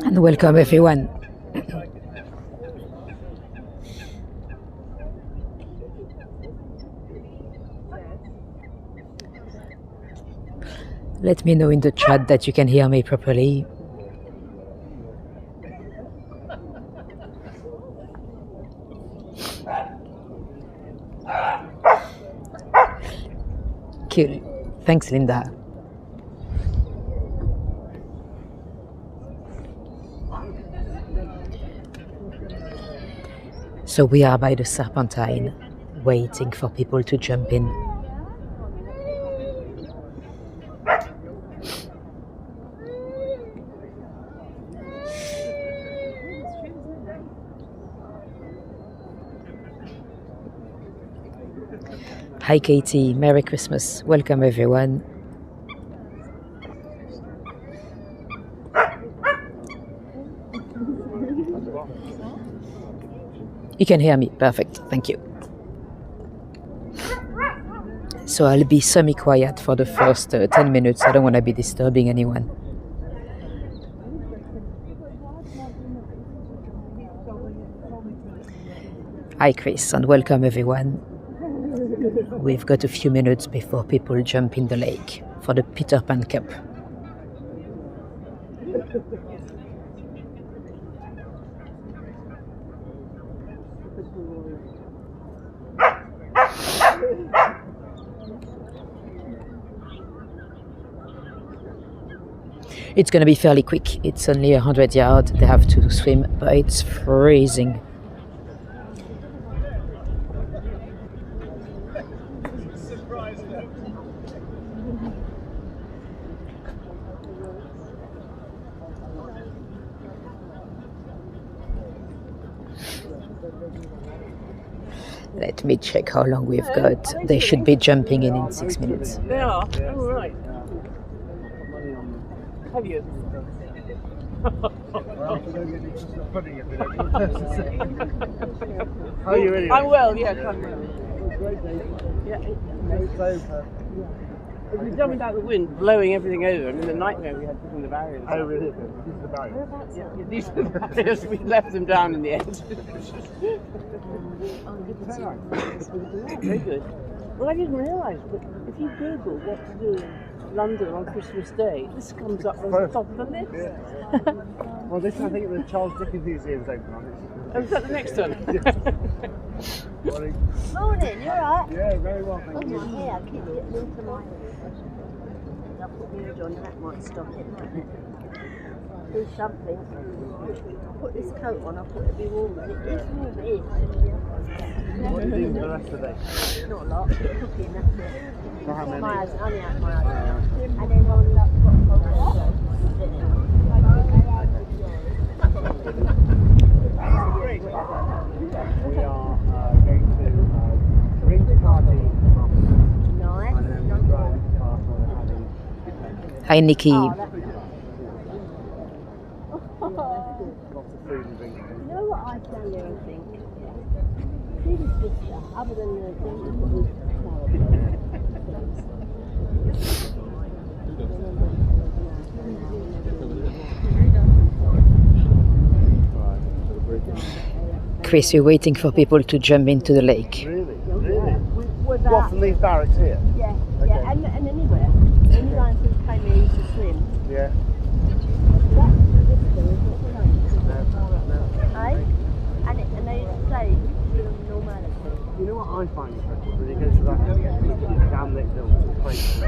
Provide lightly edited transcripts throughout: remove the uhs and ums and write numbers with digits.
And welcome everyone. Let me know in the chat that you can hear me properly. Cool. Thanks, Linda. So we are by the Serpentine, waiting for people to jump in. Hi Katie, Merry Christmas. Welcome everyone. You can hear me, perfect, thank you. So I'll be semi-quiet for the first 10 minutes. I don't want to be disturbing anyone. Hi Chris, and welcome everyone. We've got a few minutes before people jump in the lake for the Peter Pan Cup. It's going to be fairly quick. It's only 100 yards. They have to swim, but it's freezing. Let me check how long we've got. They should be jumping in 6 minutes. They are? Oh, right. Have you? How are you anyway? I'm well, yes, I'm well. Yeah. We're jumping out the wind, blowing everything over, and then the nightmare we had putting the barriers. Oh, really? These are the barriers. Yeah, these are the barriers. We left them down in the end. Very good. Well, I didn't realise, but if you Google what to do in London on Christmas Day, this comes up on the top of the list. Yeah. Well, this I think the Charles Dickens Museum's open on it. Oh, is that the next one? Morning. Morning, you alright? Yeah, very well, thank you. Yeah, I keep getting into my... I'll put the hood on, that might stop it. Do something. I'll put this coat on, I thought it'd be warm, and it is warm, it is. What are you doing for the rest of the day? Not a lot, cooking, that's it. For how many? My husband, only out my husband. And then on that got We are going to drink party nice. and then we'll drive past where we're having. Hi Nikki. Oh, that's Lots of food and drink. You know what I stand there and think? See this picture, other than the thing you've got with Chris, we're waiting for people to jump into the lake. Really? Really? with What, from these barracks here? Yeah, Okay. yeah, and anywhere. Anyone who came here used to swim. Yeah. That's this thing, isn't it? No. Eh? And they used to say, normality. You know what I find impressive? When you go to that damn lit hill, it's crazy.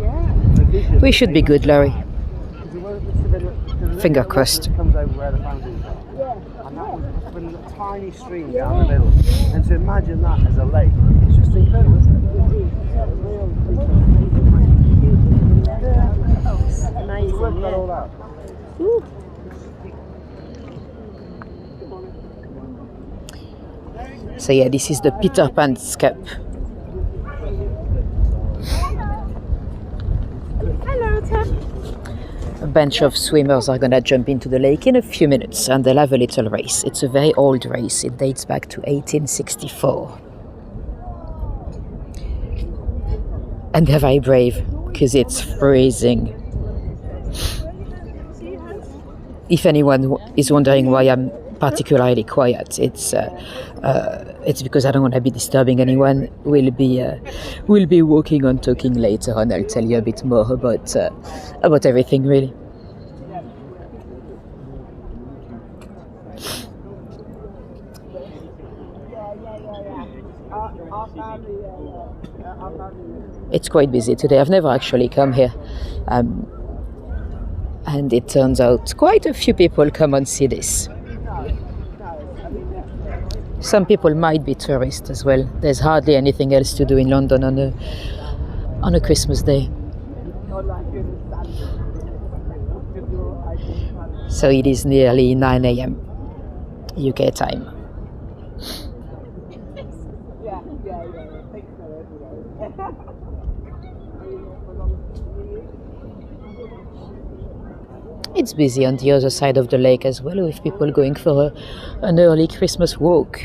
Yeah. The vision We should be good, Laurie. Because there was a Finger little crossed. that comes over where the fountains are. Yeah. And that was been a tiny stream down the middle. And to imagine that as a lake, it's just incredible, isn't it? Amazing, Work that yeah. all out. Ooh. So yeah, this is the Peter Pan's Cup. Hello, Tam. A bunch of swimmers are gonna jump into the lake in a few minutes and they'll have a little race. It's a very old race. It dates back to 1864. And they're very brave because it's freezing. If anyone is wondering why I'm particularly quiet, it's because I don't want to be disturbing anyone. We'll be walking on, talking later on. I'll tell you a bit more about everything, really. It's quite busy today. I've never actually come here. And it turns out quite a few people come and see this. Some people might be tourists as well. There's hardly anything else to do in London on a Christmas day. So it is nearly 9 a.m. UK time. It's busy on the other side of the lake as well, with people going for an early Christmas walk.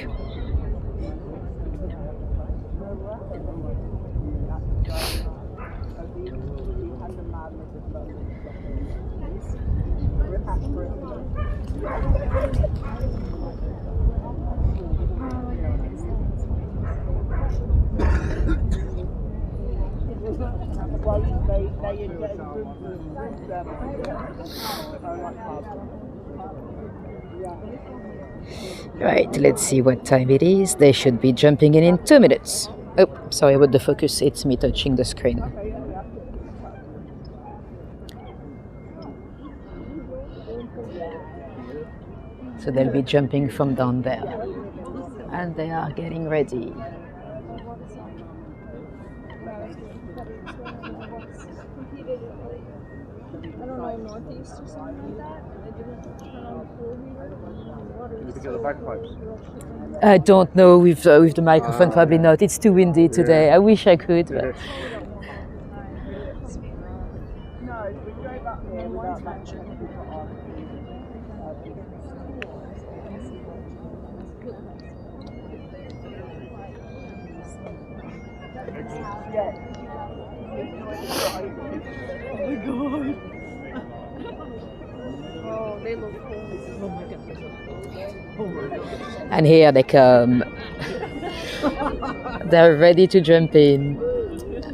Right, let's see what time it is. They should be jumping in 2 minutes. Oh, sorry about the focus, it's me touching the screen. So they'll be jumping from down there. And they are getting ready. Northeast or something like that? They didn't turn on the four-wheeler? Did you get the bagpipes? I don't know with the microphone, probably not. It's too windy today. I wish I could. But. No, we drove up here without matching. Oh my god. Oh, they look cool. Oh my god. Oh my god. And here they come. They're ready to jump in.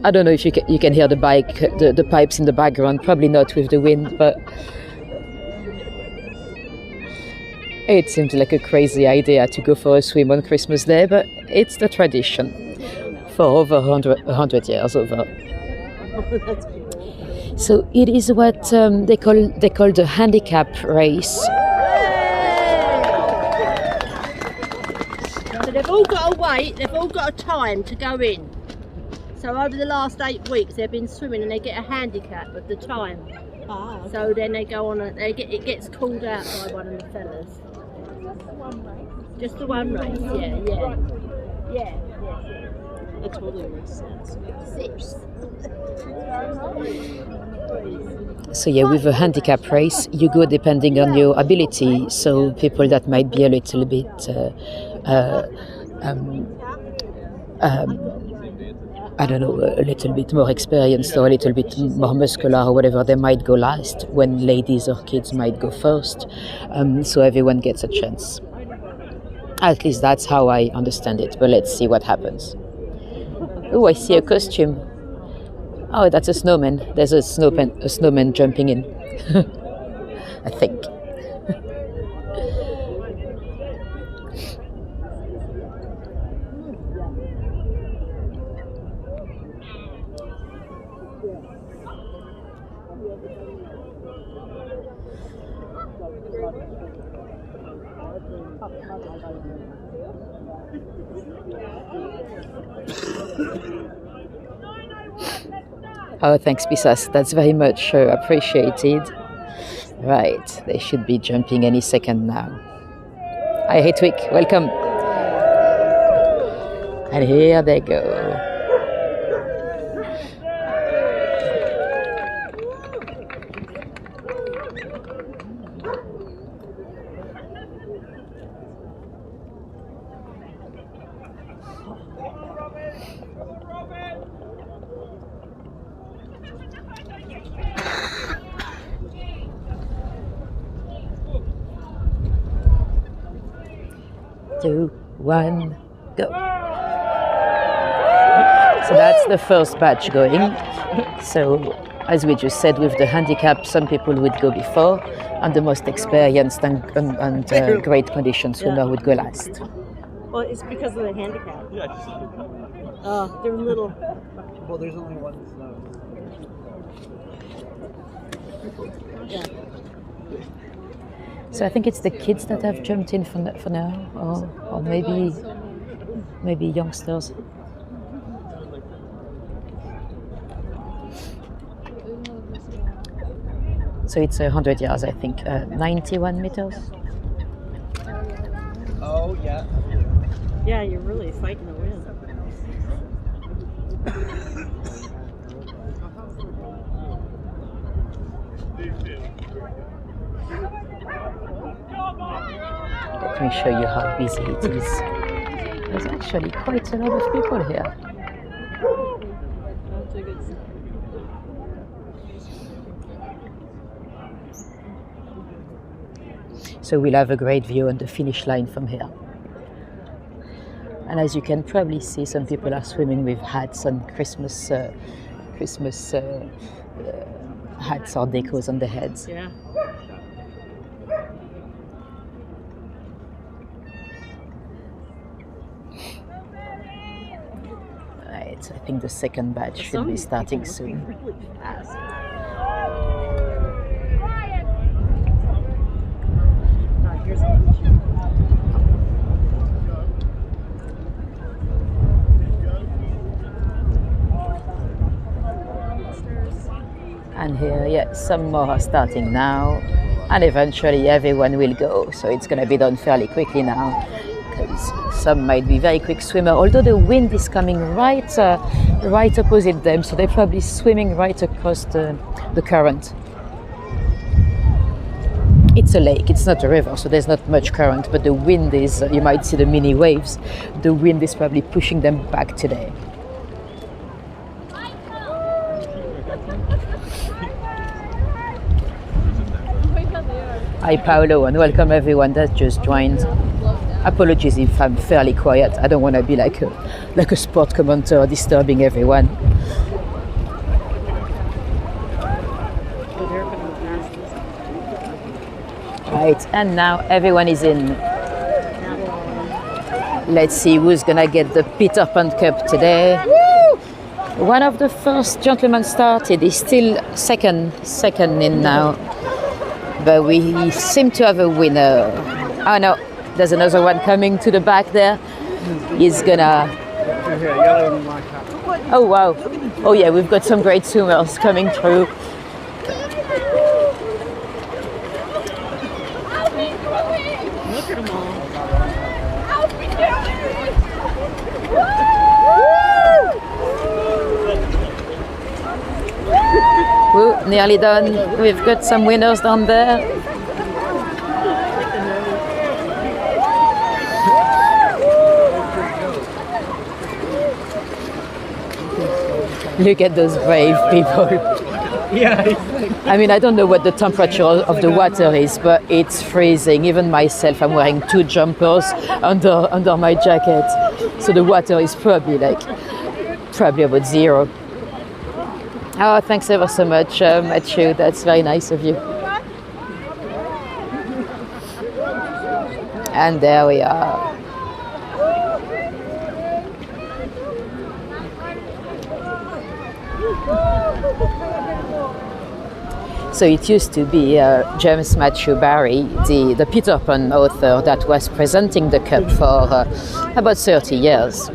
I don't know if you can hear the bike, the pipes in the background. Probably not with the wind, but it seems like a crazy idea to go for a swim on Christmas Day, but it's the tradition for over 100 years over. That's cool. So it is what they call the handicap race. So they've all got to wait, they've all got a time to go in. So over the last 8 weeks they've been swimming and they get a handicap of the time. Ah, okay. So then they go on, it gets called out by one of the fellas. Just the one race, yeah. That totally makes sense. 6. So yeah, with a handicap race, you go depending on your ability. So people that might be a little bit I don't know, a little bit more experienced or a little bit more muscular or whatever, they might go last, when ladies or kids might go first. So everyone gets a chance. At least that's how I understand it, but let's see what happens. Oh, I see a costume. Oh, that's a snowman. There's a snowman jumping in. I think. Oh, thanks, Pisas. That's very much appreciated. Right, they should be jumping any second now. Hi, Hitwick, welcome. And here they go. 2, 1, go. So that's the first batch going. So as we just said, with the handicap, some people would go before, and the most experienced and great conditions swimmer would go last. Well, it's because of the handicap. Oh, they're little. Well, there's only one. Yeah. So I think it's the kids that have jumped in for now, or maybe youngsters. So it's 100 yards, I think, 91 meters. Oh, yeah. Yeah, you're really fighting the wind. Let me show you how busy it is. There's actually quite a lot of people here. That's a good sign. So we'll have a great view on the finish line from here. And as you can probably see, some people are swimming with hats and Christmas hats or decos on their heads. Yeah. Right, I think the second batch should be starting soon. Really fast. Here's a picture. And here, yeah, some more are starting now, and eventually everyone will go. So it's going to be done fairly quickly now, because some might be very quick swimmer. Although the wind is coming right opposite them, so they're probably swimming right across the current. It's a lake, it's not a river, so there's not much current, but the wind is, you might see the mini waves, the wind is probably pushing them back today. Hi Paolo, and welcome everyone that just joined. Apologies if I'm fairly quiet, I don't want to be like a sport commentator disturbing everyone. Right, and now everyone is in. Let's see who's gonna get the Peter Pan Cup today. One of the first gentlemen started. He's still second in now, but we seem to have a winner. Oh no, there's another one coming to the back there. He's gonna. Oh wow! Oh yeah, we've got some great swimmers coming through. Woo, nearly done. We've got some winners down there. Look at those brave people. Yeah. I mean, I don't know what the temperature of the water is, but it's freezing. Even myself, I'm wearing 2 jumpers under my jacket. So the water is probably about 0. Oh, thanks ever so much, Matthew. That's very nice of you. And there we are. So it used to be James Matthew Barrie, the Peter Pan author, that was presenting the cup for about 30 years.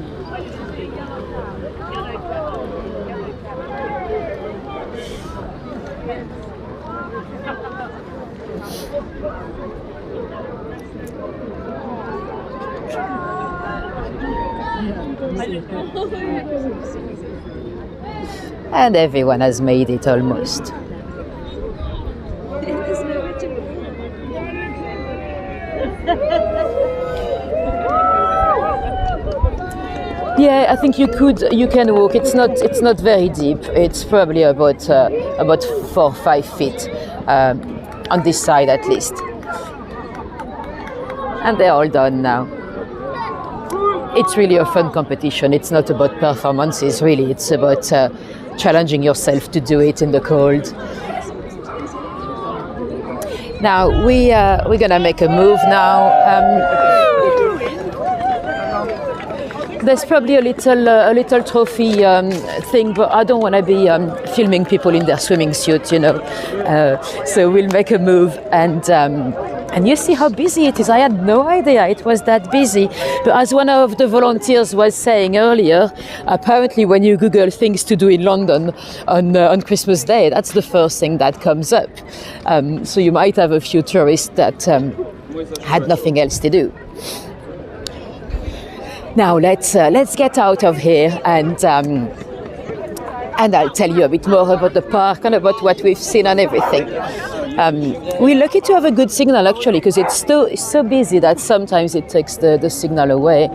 And everyone has made it almost. Yeah, I think you can walk. It's not very deep. It's probably about 4 or 5 feet on this side at least. And they're all done now. it's really a fun competition. It's not about performances, really. It's about challenging yourself to do it in the cold. Now we're gonna make a move now. There's probably a little trophy thing, but I don't want to be filming people in their swimming suits, you know. So we'll make a move, and you see how busy it is. I had no idea it was that busy. But as one of the volunteers was saying earlier, apparently when you Google things to do in London on Christmas Day, that's the first thing that comes up. So you might have a few tourists that had nothing else to do. Now let's get out of here, and I'll tell you a bit more about the park and about what we've seen and everything. We're lucky to have a good signal, actually, because it's so busy that sometimes it takes the signal away.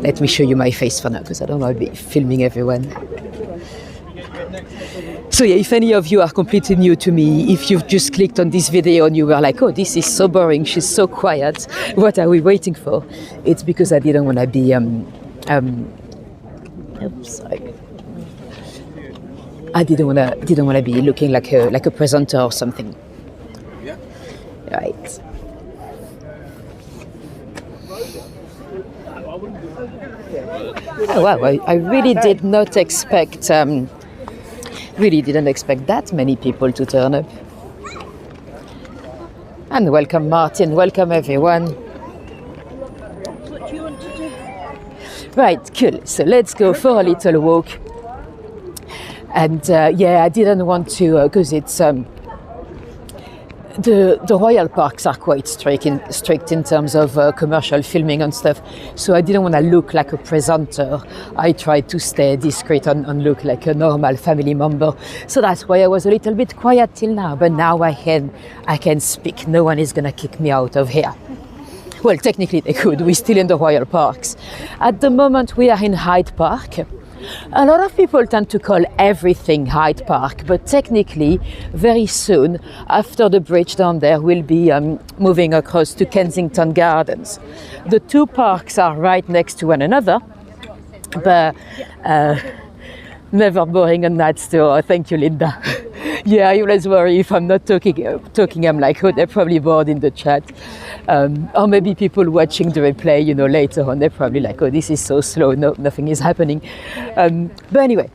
Let me show you my face for now, because I don't know, I'll be filming everyone. So yeah, if any of you are completely new to me, if you've just clicked on this video and you were like, oh, this is so boring, she's so quiet, what are we waiting for? It's because I didn't want to be, sorry. I didn't want to be looking like a presenter or something. Yeah. Right. Oh wow! I really did not expect. Really didn't expect that many people to turn up. And welcome, Martin. Welcome, everyone. What do you want to do? Right, cool. So let's go for a little walk. And yeah, I didn't want to, because it's the royal parks are quite strict in terms of commercial filming and stuff. So I didn't want to look like a presenter. I tried to stay discreet and look like a normal family member. So that's why I was a little bit quiet till now. But now I can speak. No one is gonna kick me out of here. Well, technically they could. We're still in the royal parks. At the moment we are in Hyde Park. A lot of people tend to call everything Hyde Park, but technically, very soon, after the bridge down there, we'll be moving across to Kensington Gardens. The two parks are right next to one another, but never boring on that store. Thank you, Linda. Yeah, I always worry if I'm not talking, I'm like, oh, they're probably bored in the chat. Or maybe people watching the replay, you know, later on, they're probably like, oh, this is so slow, no, nothing is happening. But anyway,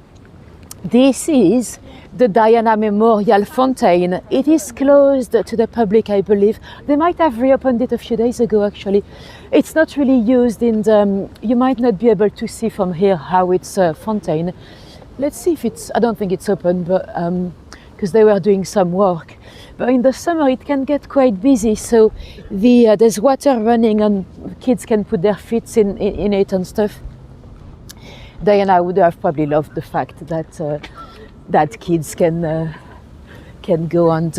this is the Diana Memorial Fountain. It is closed to the public, I believe. They might have reopened it a few days ago, actually. It's not really used in the, you might not be able to see from here how it's a fountain. Let's see if it's, I don't think it's open, but because they were doing some work. But in the summer it can get quite busy, so there's water running and kids can put their feet in it and stuff. Diana would have probably loved the fact that that kids can go and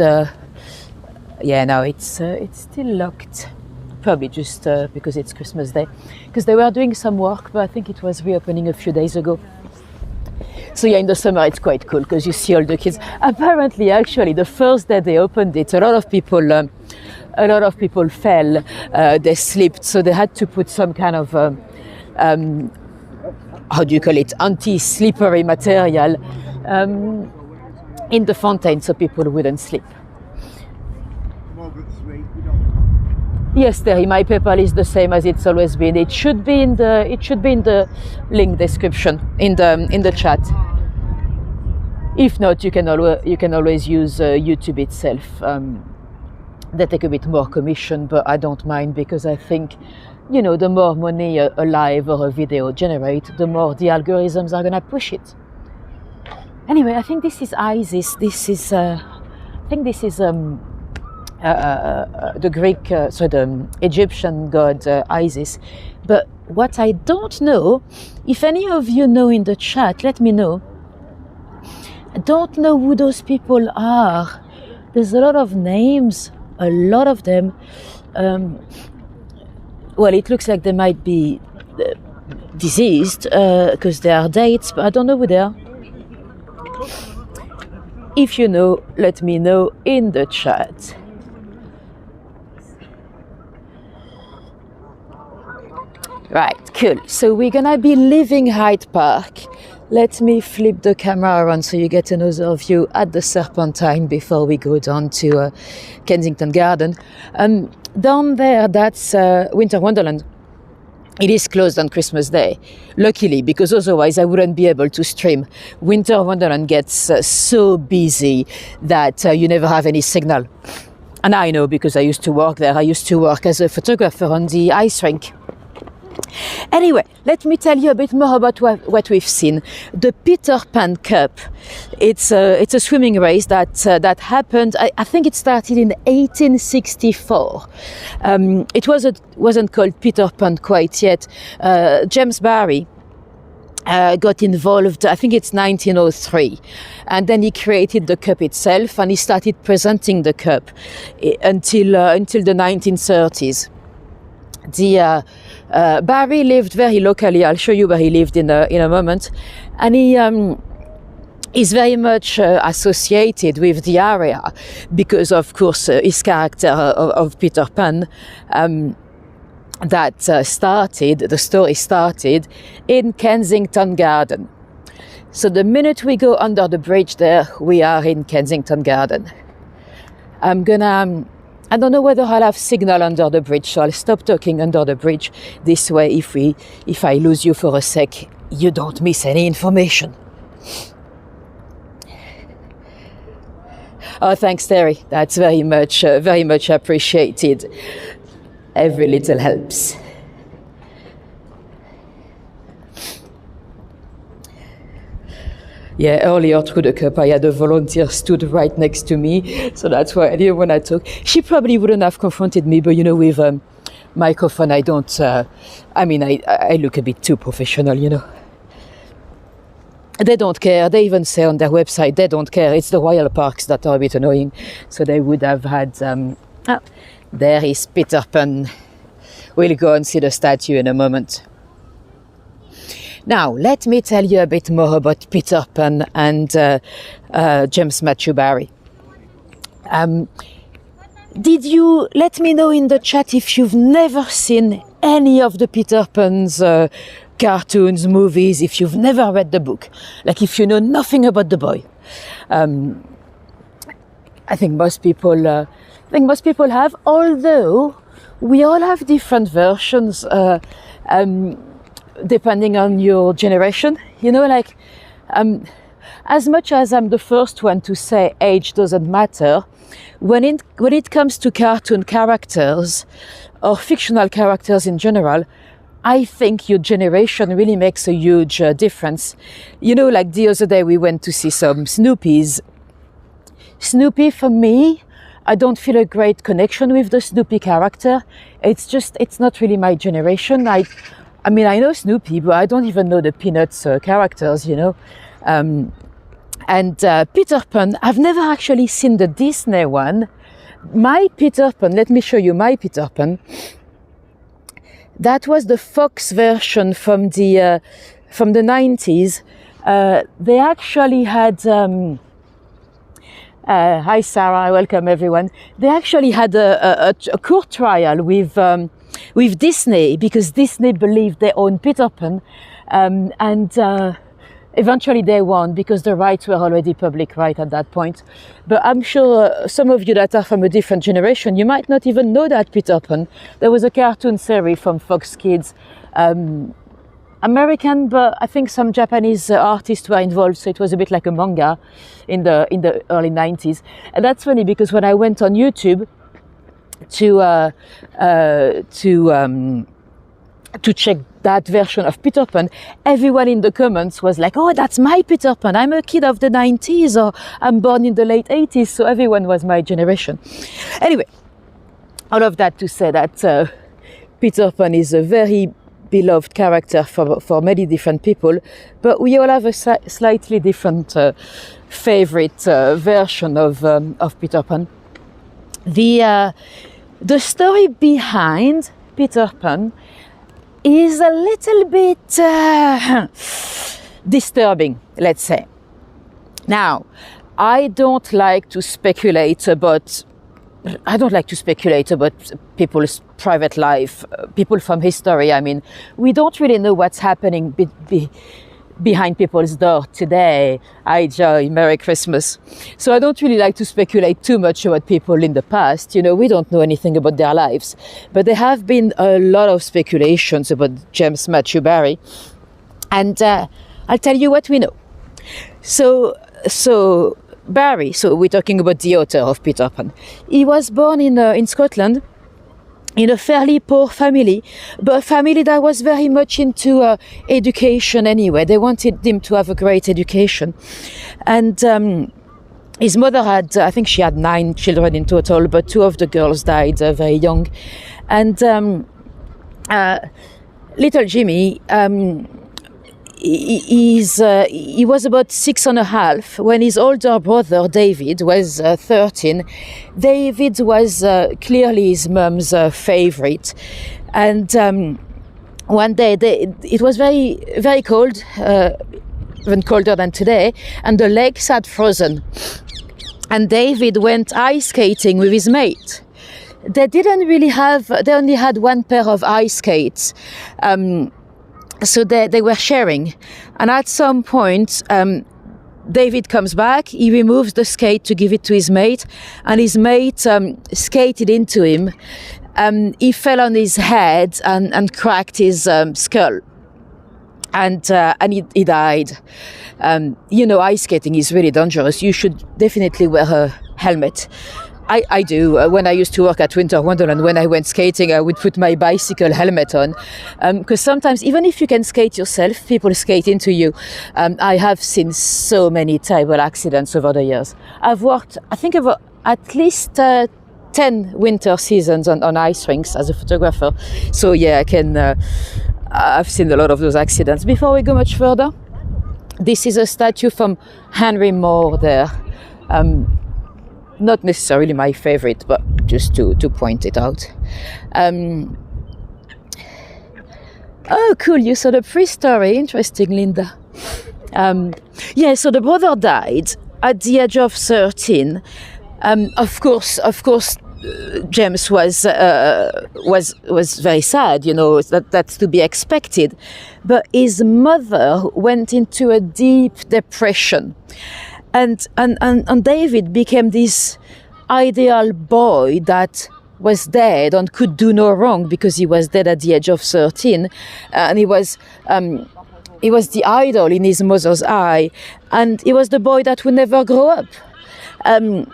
yeah, no, it's still locked. Probably just because it's Christmas Day, because they were doing some work, but I think it was reopening a few days ago. So yeah, in the summer it's quite cool because you see all the kids. Apparently, actually, the first day they opened it, a lot of people fell, they slipped, so they had to put some kind of how do you call it, anti-slippery material in the fountain so people wouldn't slip. Yes, Terry, my PayPal is the same as it's always been. It should be in the link description in the chat. If not, you can always use YouTube itself. They take a bit more commission, but I don't mind because I think, you know, the more money a live or a video generate, the more the algorithms are gonna push it. Anyway, I think this is Isis. I think this is the Greek, the Egyptian god Isis. But what I don't know, if any of you know in the chat, let me know. I don't know who those people are. There's a lot of names, a lot of them. Well, it looks like they might be deceased because there are dates, but I don't know who they are. If you know, let me know in the chat. Right, cool. So we're gonna be leaving Hyde Park. Let me flip the camera around so you get another view at the Serpentine before we go down to Kensington Garden. Down there, that's Winter Wonderland. It is closed on Christmas Day, luckily, because otherwise I wouldn't be able to stream. Winter Wonderland gets so busy that you never have any signal. And I know because I used to work there. I used to work as a photographer on the ice rink. Anyway, let me tell you a bit more about what we've seen. The Peter Pan Cup. It's a swimming race that happened. I think it started in 1864. It wasn't called Peter Pan quite yet. James Barrie got involved, I think it's 1903, and then he created the cup itself, and he started presenting the cup until the 1930s. Barrie lived very locally. I'll show you where he lived in a moment, and he is very much associated with the area because, of course, his character of Peter Pan. The story started in Kensington Garden. So the minute we go under the bridge there, we are in Kensington Garden. I don't know whether I'll have signal under the bridge, so I'll stop talking under the bridge. This way, if I lose you for a sec, you don't miss any information. Oh, thanks, Terry. That's very much appreciated. Every little helps. Yeah, earlier through the cup, I had a volunteer stood right next to me, so that's why I didn't want to talk. She probably wouldn't have confronted me, but with microphone, I don't. I look a bit too professional, They don't care. They even say on their website they don't care. It's the royal parks that are a bit annoying, so they would have had. There is Peter Pan. We'll go and see the statue in a moment. Now, let me tell you a bit more about Peter Pan and James Matthew Barrie. Did you let me know in the chat if you've never seen any of the Peter Pan's cartoons, movies, if you've never read the book, like if you know nothing about the boy? I think most people have, although we all have different versions. Depending on your generation, as much as I'm the first one to say age doesn't matter, when it comes to cartoon characters or fictional characters in general, I think your generation really makes a huge difference. Like the other day we went to see some Snoopies. Snoopy, for me, I don't feel a great connection with the Snoopy character. It's not really my generation. I know Snoopy, but I don't even know the Peanuts characters, And Peter Pan, I've never actually seen the Disney one. My Peter Pan, let me show you my Peter Pan. That was the Fox version from the 90s. They actually had... hi Sarah, welcome everyone. They actually had a court trial with Disney, because Disney believed they owned Peter Pan, and eventually they won because the rights were already public right at that point. But I'm sure some of you that are from a different generation, you might not even know that Peter Pan. There was a cartoon series from Fox Kids, American, but I think some Japanese artists were involved, so it was a bit like a manga in the early 90s. And that's funny because when I went on YouTube to check that version of Peter Pan, everyone in the comments was like, "Oh, that's my Peter Pan. I'm a kid of the 90s, or I'm born in the late 80s." So everyone was my generation. Anyway, all of that to say that Peter Pan is a very beloved character for many different people, but we all have a slightly different favorite version of Peter Pan. The story behind Peter Pan is a little bit disturbing, let's say. Now, I don't like to speculate about I don't like to speculate about people's private life, people from history. I mean, we don't really know what's happening behind people's door today. Hi, Joy, Merry Christmas. So I don't really like to speculate too much about people in the past. You know, we don't know anything about their lives. But there have been a lot of speculations about James Matthew Barrie. And I'll tell you what we know. So Barrie, so we're talking about the author of Peter Pan. He was born in Scotland in a fairly poor family, but a family that was very much into education anyway. They wanted him to have a great education. And his mother had, I think she had 9 children in total, but 2 of the girls died very young. And little Jimmy, he was about 6.5 when his older brother David was 13. David was clearly his mum's favorite, and one day it was very, very cold, even colder than today, and the lakes had frozen, and David went ice skating with his mate. They only had 1 pair of ice skates. So they were sharing. And at some point, David comes back, he removes the skate to give it to his mate, and his mate skated into him. He fell on his head and cracked his skull. And he died. You know, ice skating is really dangerous. You should definitely wear a helmet. I do. When I used to work at Winter Wonderland, when I went skating, I would put my bicycle helmet on. Because sometimes, even if you can skate yourself, people skate into you. I have seen so many terrible accidents over the years. I've worked, I think, at least 10 winter seasons on ice rinks as a photographer. So yeah, I've seen a lot of those accidents. Before we go much further, this is a statue from Henry Moore there. Not necessarily my favorite, but just to point it out. Oh, cool, you saw the pre-story. Interesting, Linda. Yeah, so the brother died at the age of 13. Of course, James was very sad, you know, that's to be expected. But his mother went into a deep depression. And David became this ideal boy that was dead and could do no wrong because he was dead at the age of 13, and he was the idol in his mother's eye, and he was the boy that would never grow up. And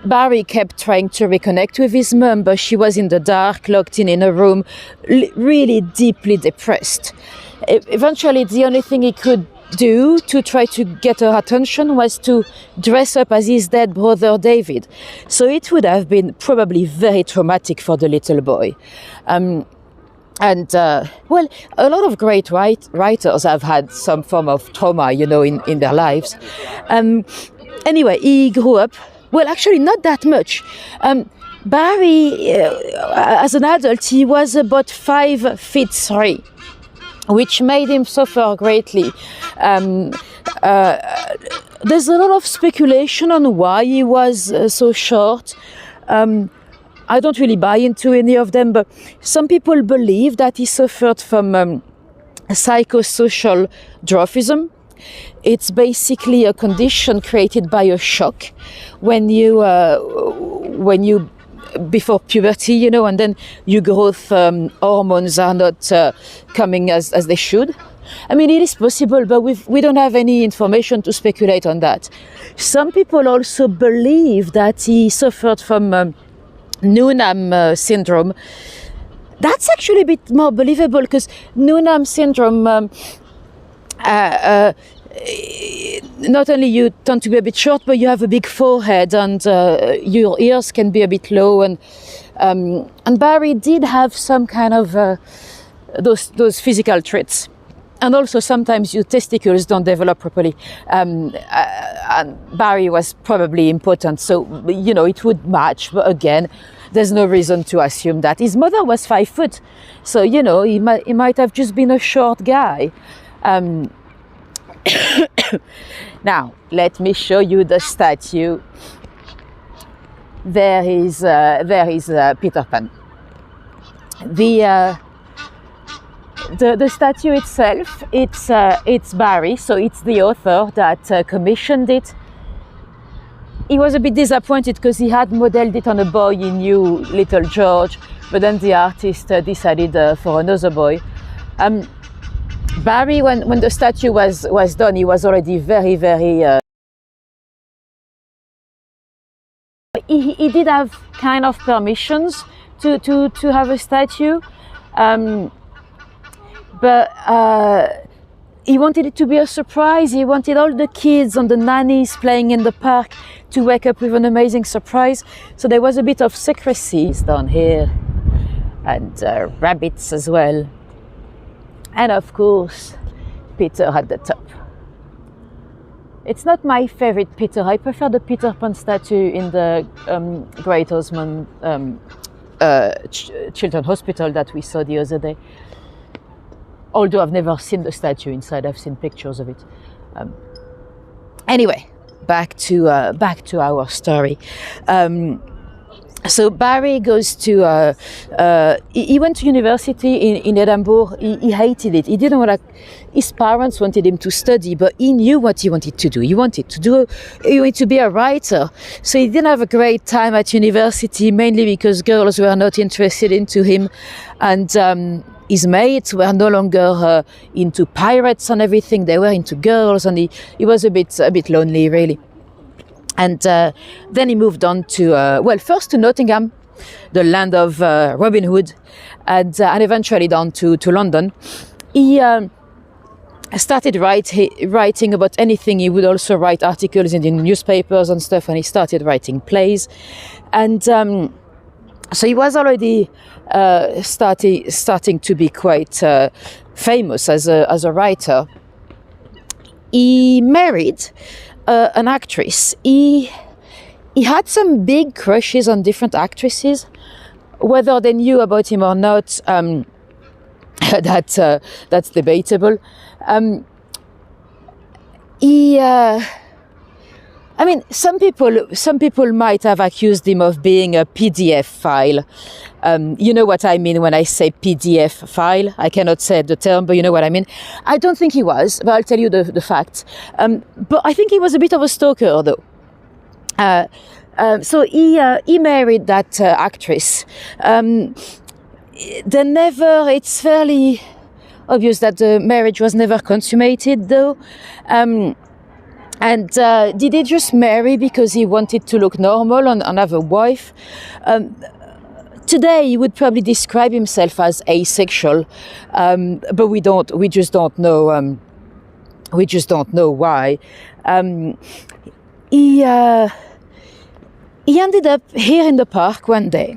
Barrie kept trying to reconnect with his mum, but she was in the dark, locked in a room, really deeply depressed. Eventually, the only thing he could do to try to get her attention was to dress up as his dead brother David. So it would have been probably very traumatic for the little boy. Well, a lot of great writers have had some form of trauma, you know, in their lives. Anyway, he grew up, well, actually not that much. Barrie, as an adult, he was about 5'3", which made him suffer greatly. There's a lot of speculation on why he was so short. I don't really buy into any of them, but some people believe that he suffered from psychosocial dwarfism. It's basically a condition created by a shock when you before puberty, you know, and then your growth hormones are not coming as they should. I mean, it is possible, but we don't have any information to speculate on that. Some people also believe that he suffered from Newnham syndrome. That's actually a bit more believable, because Newnham syndrome, not only you tend to be a bit short, but you have a big forehead, and your ears can be a bit low, and Barrie did have some kind of those physical traits. And also sometimes your testicles don't develop properly. And Barrie was probably impotent, so, you know, it would match. But again, there's no reason to assume that. His mother was 5 foot, so, you know, he might have just been a short guy. Now, let me show you the statue. there is Peter Pan. The statue itself, it's Barrie, so it's the author that commissioned it. He was a bit disappointed because he had modeled it on a boy he knew, little George, but then the artist decided for another boy. Barrie, when the statue was done, he was already very, very... He did have kind of permissions to have a statue, but he wanted it to be a surprise. He wanted all the kids and the nannies playing in the park to wake up with an amazing surprise. So there was a bit of secrecy down here, and rabbits as well. And of course, Peter at the top. It's not my favorite Peter. I prefer the Peter Pan statue in the Great Osmond Children's Hospital that we saw the other day. Although I've never seen the statue inside, I've seen pictures of it. Anyway, back to our story. So Barrie goes to, he went to university in Edinburgh. He hated it. He didn't want to, his parents wanted him to study, but he knew what he wanted to do. He wanted to be a writer. So he didn't have a great time at university, mainly because girls were not interested into him. And his mates were no longer into pirates and everything. They were into girls, and he was a bit lonely, really. And then he moved on to, first to Nottingham, the land of Robin Hood, and eventually down to London. He started writing about anything. He would also write articles in the newspapers and stuff, and he started writing plays. And so he was already starting to be quite famous as a writer. He married an actress. He had some big crushes on different actresses, whether they knew about him or not. That's debatable. Some people might have accused him of being a PDF file. You know what I mean when I say PDF file. I cannot say the term, but you know what I mean. I don't think he was, but I'll tell you the facts. But I think he was a bit of a stalker, though. So he married that actress. It's fairly obvious that the marriage was never consummated, though. And did he just marry because he wanted to look normal and have a wife? Today, he would probably describe himself as asexual, but we just don't know. We just don't know why. He ended up here in the park one day.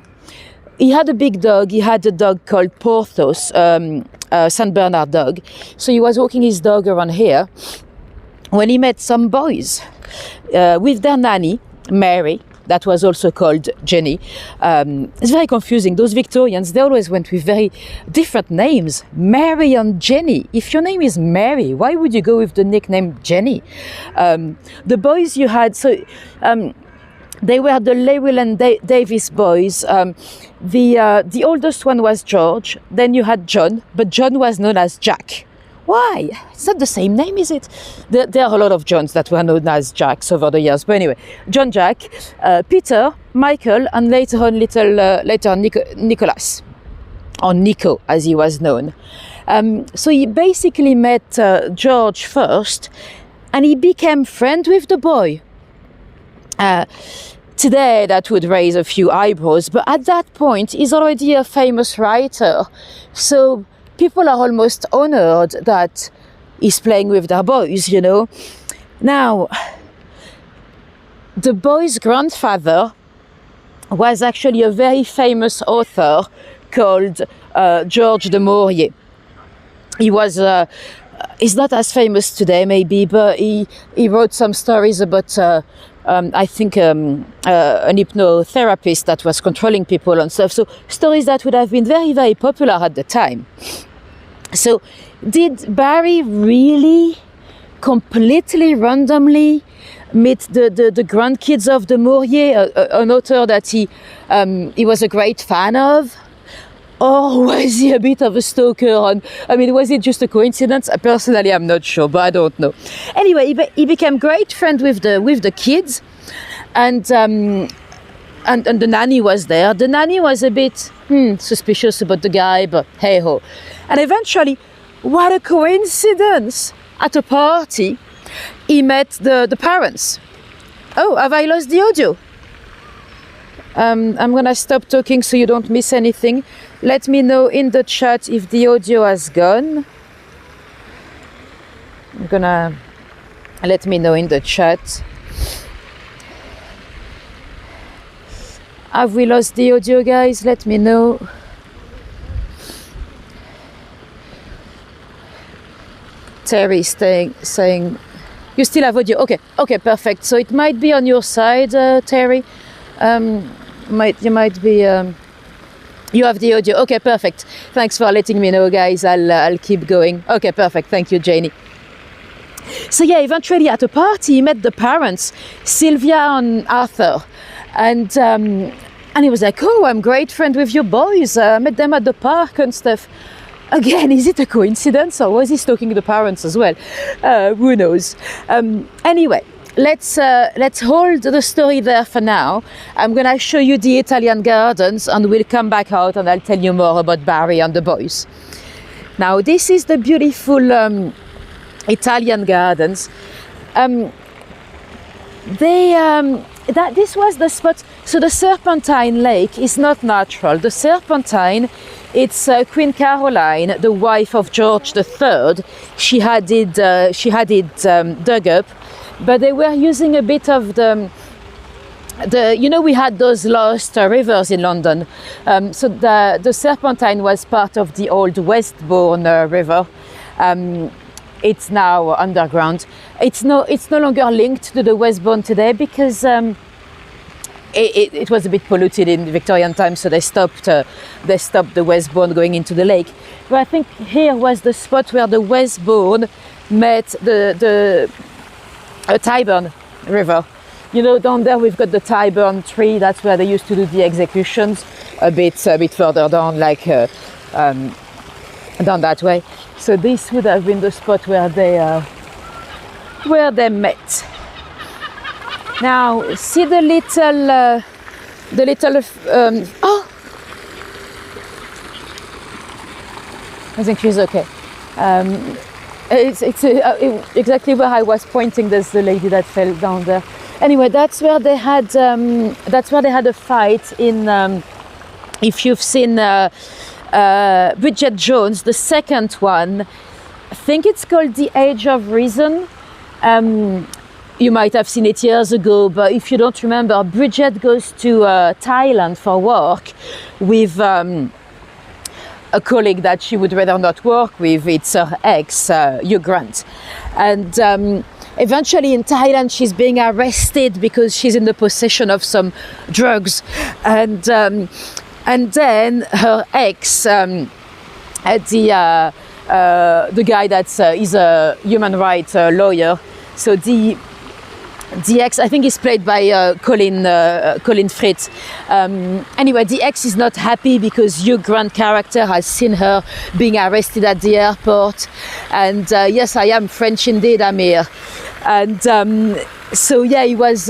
He had a big dog. He had a dog called Porthos, Saint Bernard dog. So he was walking his dog around here when he met some boys with their nanny, Mary, that was also called Jenny. It's very confusing. Those Victorians, they always went with very different names. Mary and Jenny. If your name is Mary, why would you go with the nickname Jenny? The boys you had, they were the Llewelyn Davis boys. The oldest one was George. Then you had John, but John was known as Jack. Why? It's not the same name, is it? There are a lot of Johns that were known as Jacks over the years. But anyway, John Jack, Peter, Michael, and later on Nicholas, or Nico, as he was known. So he basically met George first, and he became friends with the boy. Today, that would raise a few eyebrows, but at that point, he's already a famous writer. So people are almost honored that he's playing with their boys, you know. Now, the boy's grandfather was actually a very famous author called George de Maurier. He was, he's not as famous today maybe, but he wrote some stories about I think an hypnotherapist that was controlling people and stuff. So stories that would have been very, very popular at the time. So did Barrie really completely randomly meet the grandkids of de Maurier, an author that he was a great fan of? Or was he a bit of a stalker? Was it just a coincidence? Personally, I'm not sure, but I don't know. Anyway, he became great friend with the kids, and the nanny was there. The nanny was a bit suspicious about the guy, but hey ho. And eventually, what a coincidence! At a party, he met the parents. Oh, have I lost the audio? I'm gonna stop talking so you don't miss anything. Let me know in the chat if the audio has gone. Let me know in the chat. Have we lost the audio, guys? Let me know. Terry saying you still have audio. Okay, perfect. So it might be on your side, Terry. You might be. You have the audio. Okay, perfect. Thanks for letting me know, guys. I'll keep going. Okay, perfect. Thank you, Janie. So yeah, eventually at a party, he met the parents, Sylvia and Arthur, and he was like, "Oh, I'm great friend with your boys. I met them at the park and stuff." Again, is it a coincidence, or was he stalking the parents as well? Who knows? Anyway, let's hold the story there for now. I'm gonna show you the Italian gardens, and we'll come back out and I'll tell you more about Barrie and the boys. Now, this is the beautiful Italian gardens. This was the spot. So the Serpentine Lake is not natural. The Serpentine, it's Queen Caroline, the wife of George III. She had it dug up, but they were using a bit of the we had those lost rivers in London. So the Serpentine was part of the old Westbourne River. It's now underground. It's no longer linked to the Westbourne today because it was a bit polluted in Victorian times, so they stopped the Westbourne going into the lake. But I think here was the spot where the Westbourne met the Tyburn River. Down there we've got the Tyburn tree. That's where they used to do the executions. A bit further down, down that way. So this would have been the spot where they met. Now, see the little. I think she's okay. It's exactly where I was pointing. There's the lady that fell down there. Anyway, that's where they had a fight in. If you've seen Bridget Jones, the second one, I think it's called The Age of Reason. You might have seen it years ago, but if you don't remember, Bridget goes to Thailand for work with a colleague that she would rather not work with. It's her ex, Hugh Grant. And eventually in Thailand, she's being arrested because she's in the possession of some drugs. And then her ex, the guy that is a human rights lawyer, so the ex, I think, is played by Colin Firth. Anyway, the ex is not happy because Hugh Grant character has seen her being arrested at the airport. And yes, I am French indeed, Amir. And so yeah, he was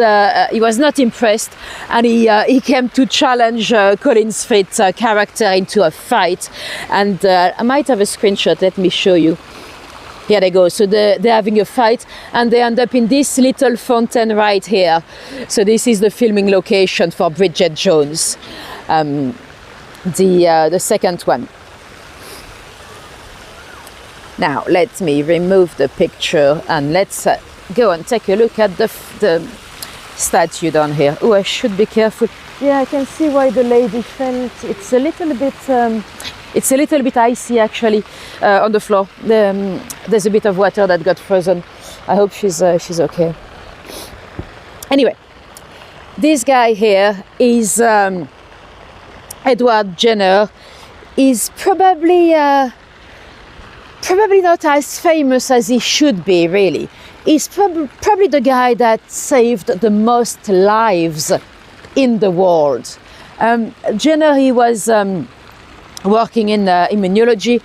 not impressed, and he came to challenge Colin Firth's character into a fight. And I might have a screenshot. Let me show you. Here they go. So they're having a fight, and they end up in this little fountain right here. So this is the filming location for Bridget Jones, the second one. Now let me remove the picture and let's go and take a look at the statue down here. Oh, I should be careful. Yeah, I can see why the lady fell. It's a little bit icy actually on the floor. There's a bit of water that got frozen. I hope she's okay. Anyway, this guy here is Edward Jenner. Is probably not as famous as he should be, really. He's probably the guy that saved the most lives in the world. Jenner, he was working in immunology.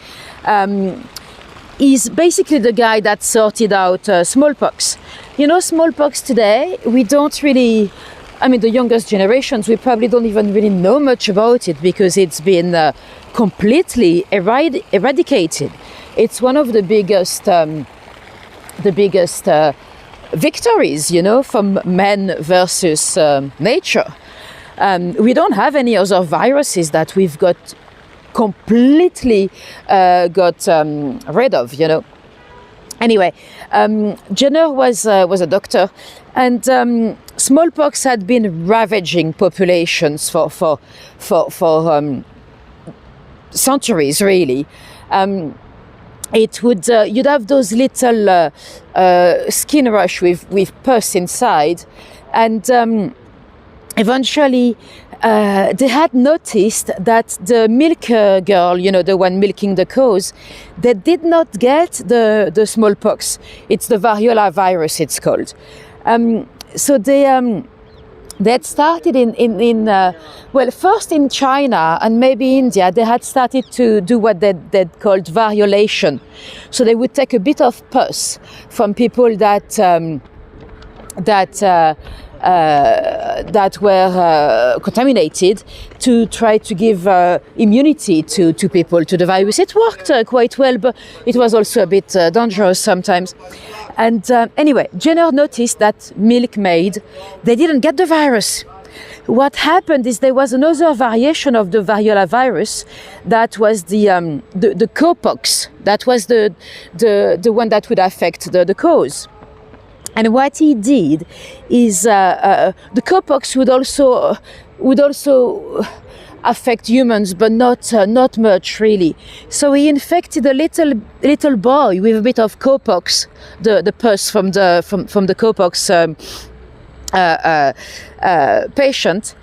He's basically the guy that sorted out smallpox. You know, smallpox today, we don't really, I mean, the youngest generations, we probably don't even really know much about it because it's been completely eradicated. It's one of the biggest victories, you know, from man versus nature. We don't have any other viruses that we've got completely rid of, you know. Anyway, Jenner was a doctor, and smallpox had been ravaging populations for centuries, really. It would you'd have those little skin rush with pus inside, and eventually they had noticed that the milk girl, you know, the one milking the cows, they did not get the smallpox. It's the variola virus, it's called. So they had started in first in China and maybe India. They had started to do what they'd called variolation. So they would take a bit of pus from people that were contaminated to try to give immunity to people to the virus. It worked quite well, but it was also a bit dangerous sometimes. And anyway, Jenner noticed that milkmaid, they didn't get the virus. What happened is there was another variation of the variola virus that was the cowpox. That was the one that would affect the cows. And what he did is the cowpox would also affect humans, but not much really. So he infected a little boy with a bit of cowpox, the pus from the cowpox patient,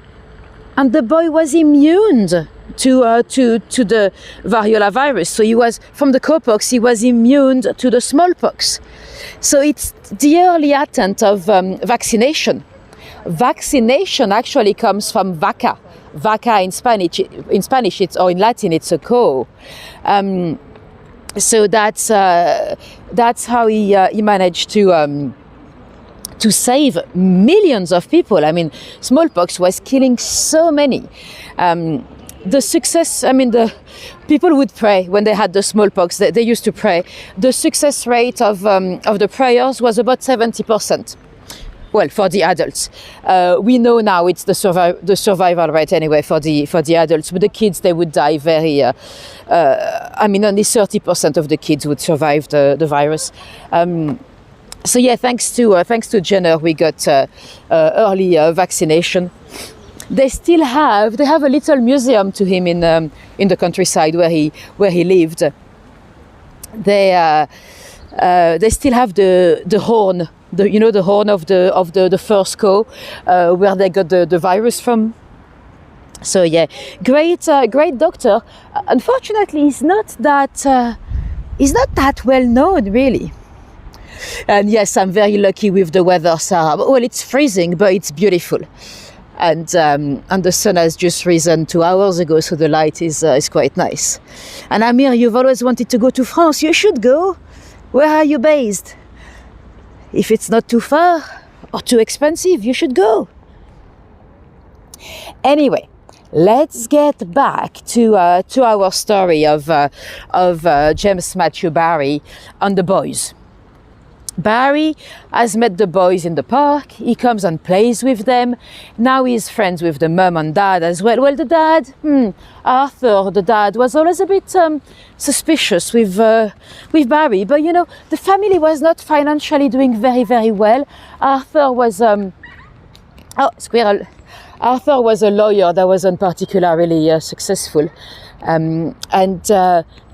and the boy was immune to the variola virus. So he was, from the cowpox, he was immune to the smallpox. So it's the early attempt of vaccination. Vaccination actually comes from vaca. Vaca in Spanish, it's, or in Latin, it's a cow. So that's how he managed to save millions of people. I mean, smallpox was killing so many. The success, I mean, the people would pray when they had the smallpox. They used to pray. The success rate of the prayers was about 70%. Well, for the adults, we know now it's the survival rate anyway for the adults. But the kids, they would die very. I mean, only 30% of the kids would survive the virus. So yeah, thanks to Jenner, we got early vaccination. They have a little museum to him in the countryside where he lived. They still have the horn, the horn of the first cow, where they got the virus from. So yeah, great doctor. Unfortunately, he's not that well known really. And yes, I'm very lucky with the weather, Sarah. Well, it's freezing, but it's beautiful. And the sun has just risen 2 hours ago, so the light is quite nice. And Amir, you've always wanted to go to France. You should go. Where are you based? If it's not too far or too expensive, you should go. Anyway, let's get back to our story of James Matthew Barrie and the boys. Barrie has met the boys in the park. He comes and plays with them. Now he's friends with the mum and dad as well. Well, the dad, Arthur, the dad, was always a bit suspicious with Barrie. But you know, the family was not financially doing very, very well. Arthur was squirrel. Arthur was a lawyer that wasn't particularly successful. And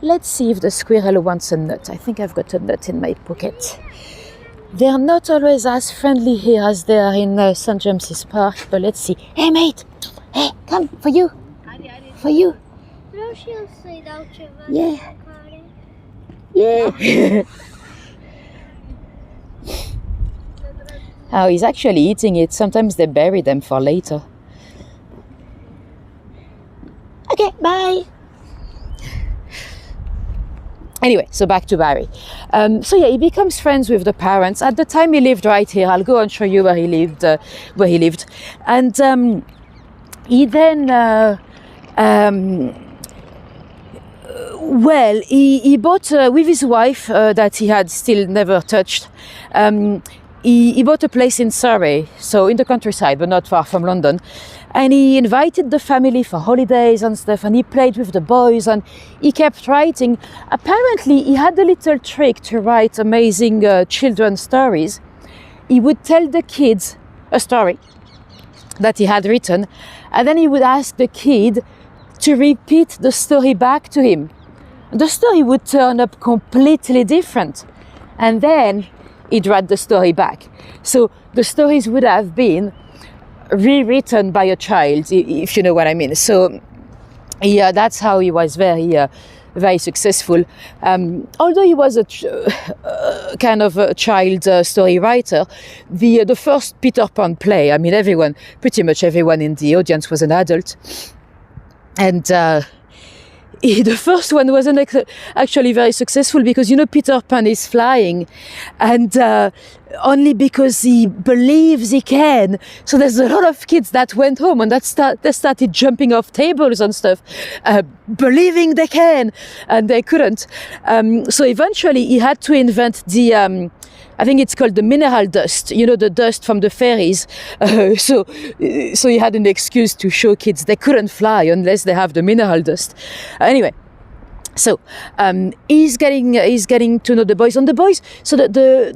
let's see if the squirrel wants a nut. I think I've got a nut in my pocket. They're not always as friendly here as they are in St. James's Park, but let's see. Hey, mate! Hey, come, for you! For you! Yeah. Yeah. Oh, he's actually eating it. Sometimes they bury them for later. Okay, bye. Anyway, so back to Barrie. So yeah, he becomes friends with the parents. At the time he lived right here. I'll go and show you where he lived. And he then, he bought with his wife that he had still never touched. He bought a place in Surrey, so in the countryside, but not far from London. And he invited the family for holidays and stuff, and he played with the boys, and he kept writing. Apparently, he had a little trick to write amazing children's stories. He would tell the kids a story that he had written, and then he would ask the kid to repeat the story back to him. The story would turn up completely different, and then he'd write the story back. So the stories would have been rewritten by a child, if you know what I mean. So yeah, that's how he was very successful. Although he was a kind of a child story writer, the first Peter Pan play, I mean, pretty much everyone in the audience was an adult, and the first one wasn't actually very successful because, you know, Peter Pan is flying, and only because he believes he can. So there's a lot of kids that went home and they started jumping off tables and stuff, believing they can, and they couldn't. So eventually he had to invent the I think it's called the mineral dust, you know, the dust from the fairies. So he had an excuse to show kids they couldn't fly unless they have the mineral dust. Anyway, so he's getting to know the boys. And the boys, so the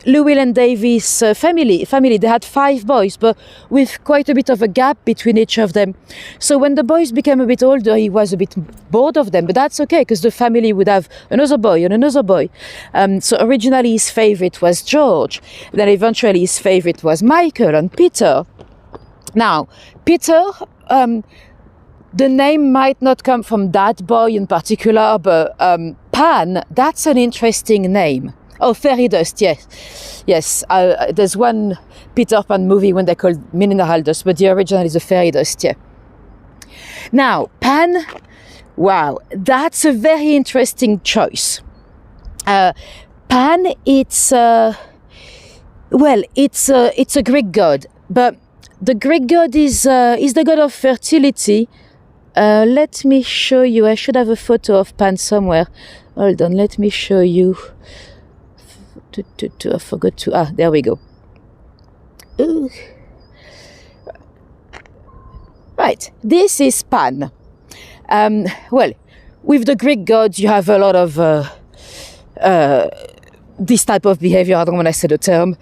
Llewelyn Davies family, they had 5 boys, but with quite a bit of a gap between each of them. So when the boys became a bit older, he was a bit bored of them, but that's okay, because the family would have another boy and another boy. So originally his favorite was George. Then eventually his favorite was Michael and Peter. Now, Peter, the name might not come from that boy in particular, but Pan, that's an interesting name. Oh, fairy dust, yes. There's one Peter Pan movie when they called mineral dust, but the original is a fairy dust, yeah. Now, Pan, wow, that's a very interesting choice. Pan, it's a Greek god, but the Greek god is the god of fertility. Let me show you. I should have a photo of Pan somewhere. Hold on, let me show you. I forgot to. There we go. Right, this is Pan. Well, with the Greek gods, you have a lot of this type of behavior. I don't want to say the term.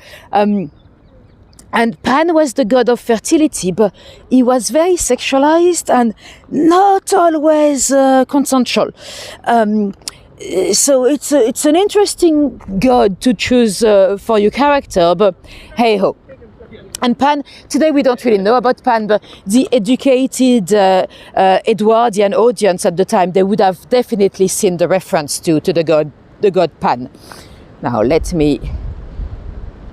And Pan was the god of fertility, but he was very sexualized and not always consensual. So it's an interesting god to choose for your character, but hey ho. And Pan, today we don't really know about Pan, but the educated Edwardian audience at the time, they would have definitely seen the reference to the god Pan. Now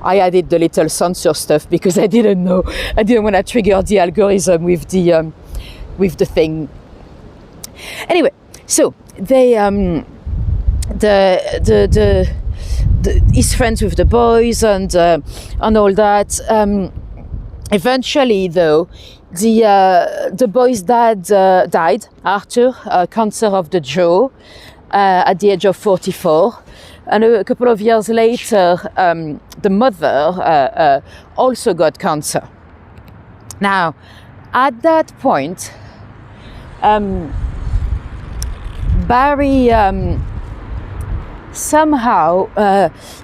I added the little censor stuff because I didn't want to trigger the algorithm with the thing. Anyway, so they he's friends with the boys and all that. Eventually, though, the boy's dad died, Arthur, cancer of the jaw, at the age of 44. And a couple of years later, the mother also got cancer. Now, at that point, Barrie somehow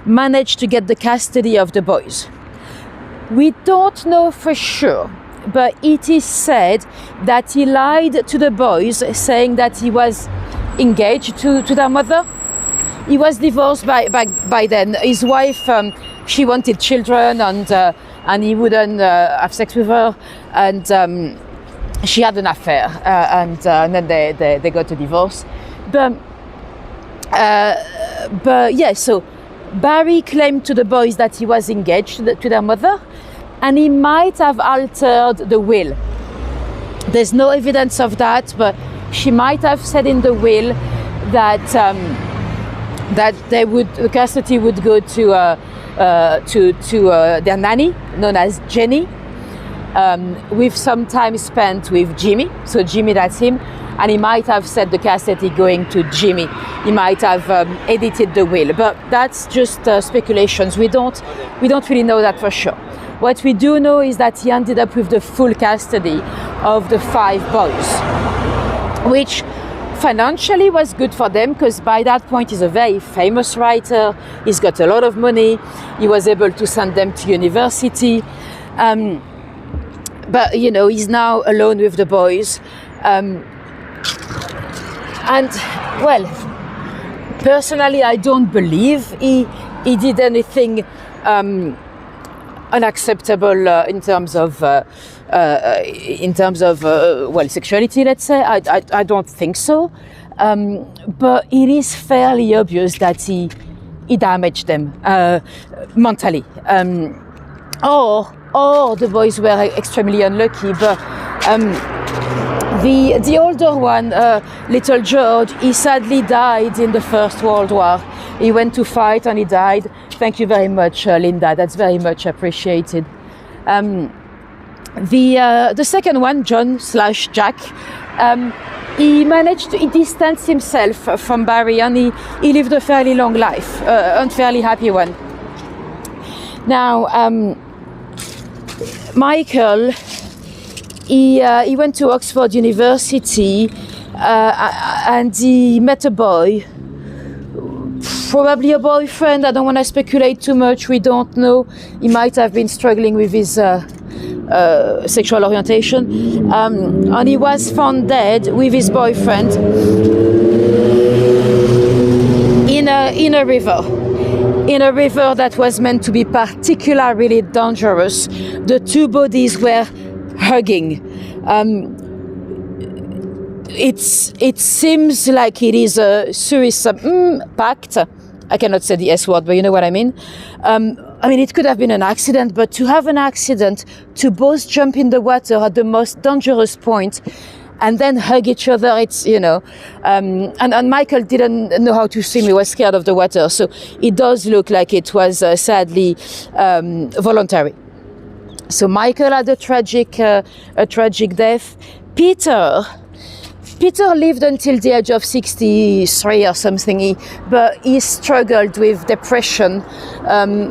managed to get the custody of the boys. We don't know for sure, but it is said that he lied to the boys, saying that he was engaged to their mother. He was divorced by then. His wife, she wanted children, and he wouldn't have sex with her, and she had an affair, and then they got a divorce. But yeah, so Barrie claimed to the boys that he was engaged to their mother, and he might have altered the will. There's no evidence of that, but she might have said in the will that the custody would go to their nanny, known as Jenny, with some time spent with Jimmy. So Jimmy, that's him, and he might have said the custody going to Jimmy. He might have edited the will, but that's just speculations. We don't really know that for sure. What we do know is that he ended up with the full custody of the 5 boys, which financially was good for them, because by that point he's a very famous writer, he's got a lot of money, he was able to send them to university, but you know, he's now alone with the boys, and well, personally I don't believe he did anything unacceptable in terms of well, sexuality, let's say. I don't think so, but it is fairly obvious that he damaged them mentally, or the boys were extremely unlucky. But the older one, little George, he sadly died in the First World War. He went to fight and he died. Thank you very much, Linda. That's very much appreciated. The second one, John/Jack, he distanced himself from Barrie, and he lived a fairly long life, a fairly happy one. Now, Michael, he went to Oxford University, and he met a boy, probably a boyfriend. I don't want to speculate too much. We don't know. He might have been struggling with his sexual orientation, and he was found dead with his boyfriend in a river that was meant to be particularly dangerous. The 2 bodies were hugging. It seems like it is a suicide pact. I cannot say the S word, but you know what I mean. It could have been an accident, but to have an accident, to both jump in the water at the most dangerous point and then hug each other, it's, you know, and Michael didn't know how to swim. He was scared of the water. So it does look like it was sadly voluntary. So Michael had a tragic death. Peter lived until the age of 63 or something, but he struggled with depression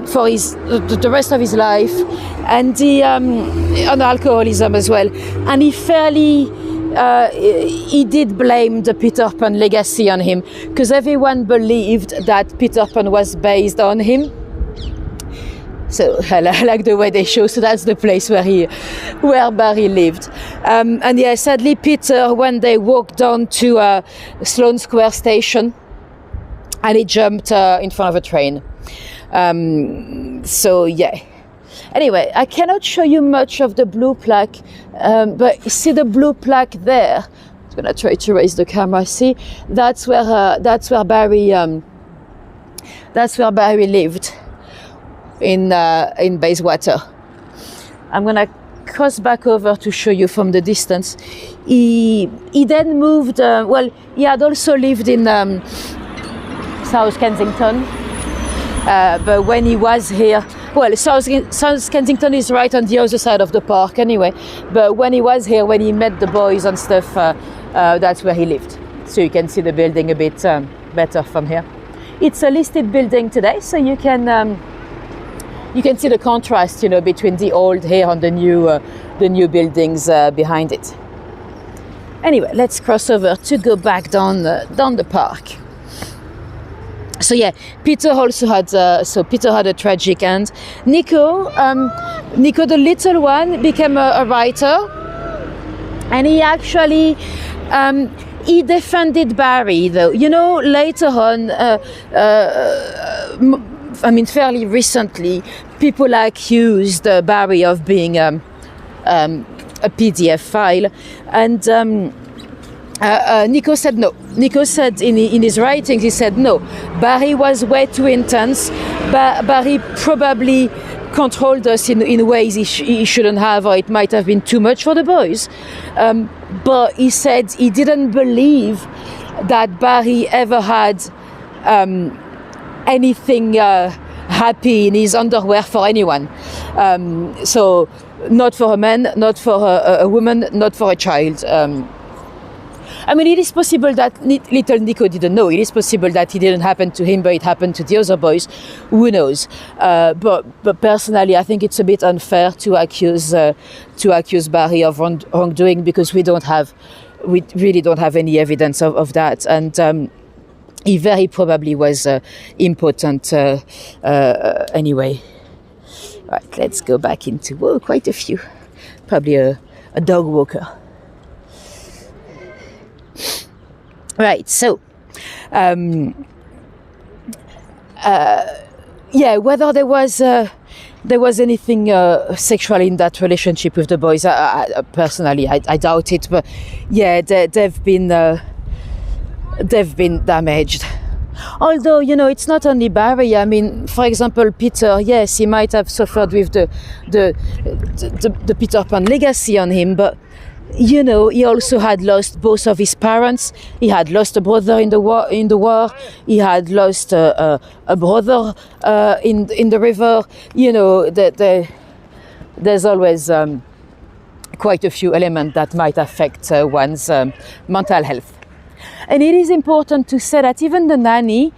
for the rest of his life, and on alcoholism as well. And he did blame the Peter Pan legacy on him, because everyone believed that Peter Pan was based on him. So I like the way they show. So that's the place where Barrie lived. And yeah, sadly, Peter, when they walked down to Sloane Square station, and he jumped in front of a train. So yeah. Anyway, I cannot show you much of the blue plaque, but you see the blue plaque there. I'm gonna try to raise the camera. See, that's where Barrie lived. In Bayswater. I'm gonna cross back over to show you from the distance. He then moved. He had also lived in South Kensington, but when he was here, South Kensington is right on the other side of the park anyway. But when he was here, when he met the boys and stuff, that's where he lived. So you can see the building a bit better from here. It's a listed building today, so you can see the contrast, you know, between the old here and the new buildings behind it. Anyway, let's cross over to go back down the park. So yeah, Peter also had Peter had a tragic end. Nico, the little one, became a writer, and he actually he defended Barrie, though. You know, later on. Fairly recently, people accused Barrie of being a PDF file, and Nico said no. Nico said in his writings, he said no. Barrie was way too intense. Barrie probably controlled us in ways he shouldn't have, or it might have been too much for the boys. But he said he didn't believe that Barrie ever had anything happy in his underwear for anyone. So not for a man, not for a woman, not for a child. I mean, it is possible that little Nico didn't know. It is possible that it didn't happen to him, but it happened to the other boys. Who knows? But personally, I think it's a bit unfair to accuse Barrie of wrongdoing, because we really don't have any evidence of that. And he very probably was impotent anyway. Right, let's go back into quite a few. Probably a dog walker. Right, so, whether there was anything sexual in that relationship with the boys, personally, I doubt it. But yeah, they've been damaged. Although, it's not only Barrie. I mean, for example, Peter, yes, he might have suffered with the Peter Pan legacy on him, but he also had lost both of his parents. He had lost a brother in the war. He had lost a brother in the river. There's always quite a few elements that might affect one's mental health. And it is important to say that even the nanny,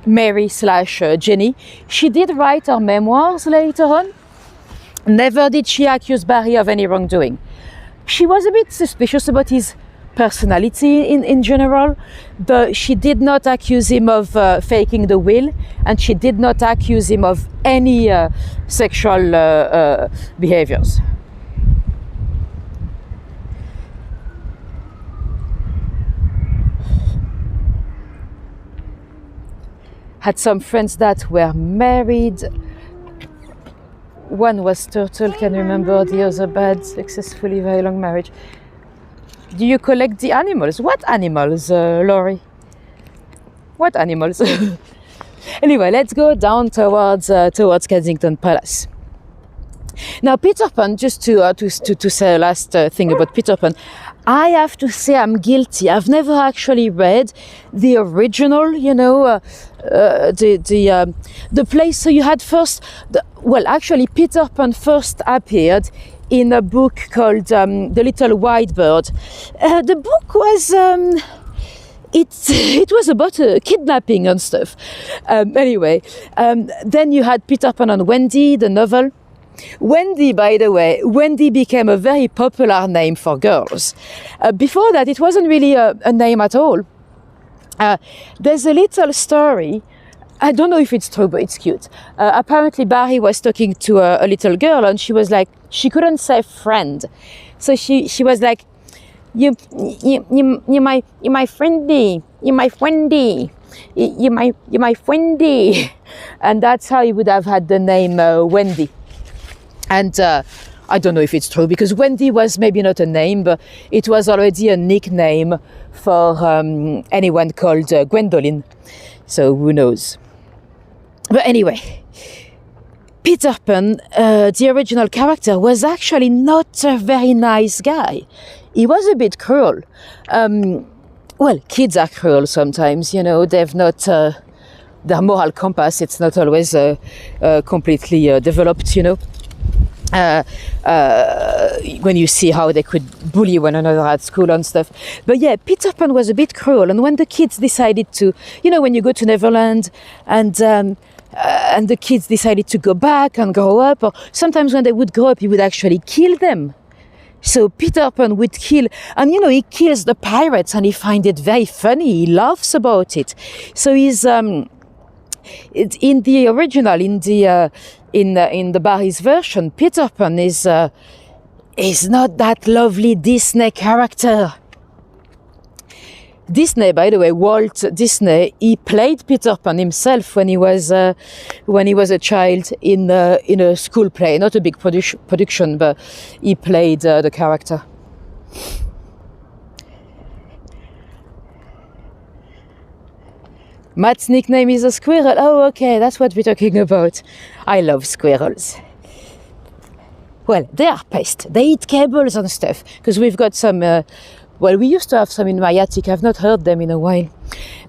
Mary/Jenny, she did write her memoirs later on. Never did she accuse Barrie of any wrongdoing. She was a bit suspicious about his personality in general, but she did not accuse him of faking the will, and she did not accuse him of any sexual behaviors. Had some friends that were married. One was turtle, can remember, the other bad, successfully very long marriage. Do you collect the animals? What animals, Laurie? What animals? Anyway, let's go down towards Kensington Palace. Now, Peter Pan, just to say a last thing about Peter Pan, I have to say I'm guilty. I've never actually read the original, the place. So you had first, actually Peter Pan first appeared in a book called The Little White Bird. The book was, it was about kidnapping and stuff. Anyway, then you had Peter Pan and Wendy, the novel. Wendy, by the way, Wendy became a very popular name for girls. Before that, it wasn't really a name at all. There's a little story. I don't know if it's true, but it's cute. Apparently, Barrie was talking to a little girl, and she was like, she couldn't say friend, so she was like, you my friendy, you my friendy, you my friendy, and that's how he would have had the name Wendy. And I don't know if it's true, because Wendy was maybe not a name, but it was already a nickname for anyone called Gwendolyn. So who knows? But anyway, Peter Pan, the original character, was actually not a very nice guy. He was a bit cruel. Kids are cruel sometimes, they've not... their moral compass, it's not always completely developed, when you see how they could bully one another at school and stuff. But yeah, Peter Pan was a bit cruel. And when the kids decided to, when you go to Neverland and the kids decided to go back and grow up, or sometimes when they would grow up, he would actually kill them. So Peter Pan would kill, and he kills the pirates, and he finds it very funny. He laughs about it. So he's in the original, in the Barrie's version, Peter Pan is not that lovely Disney character. Disney, by the way, Walt Disney, he played Peter Pan himself when he was a child in a school play, not a big production, but he played the character. Matt's nickname is a squirrel. Oh, okay, that's what we're talking about. I love squirrels. Well, they are pests. They eat cables and stuff. Because we've got some, well, we used to have some in my attic. I've not heard them in a while.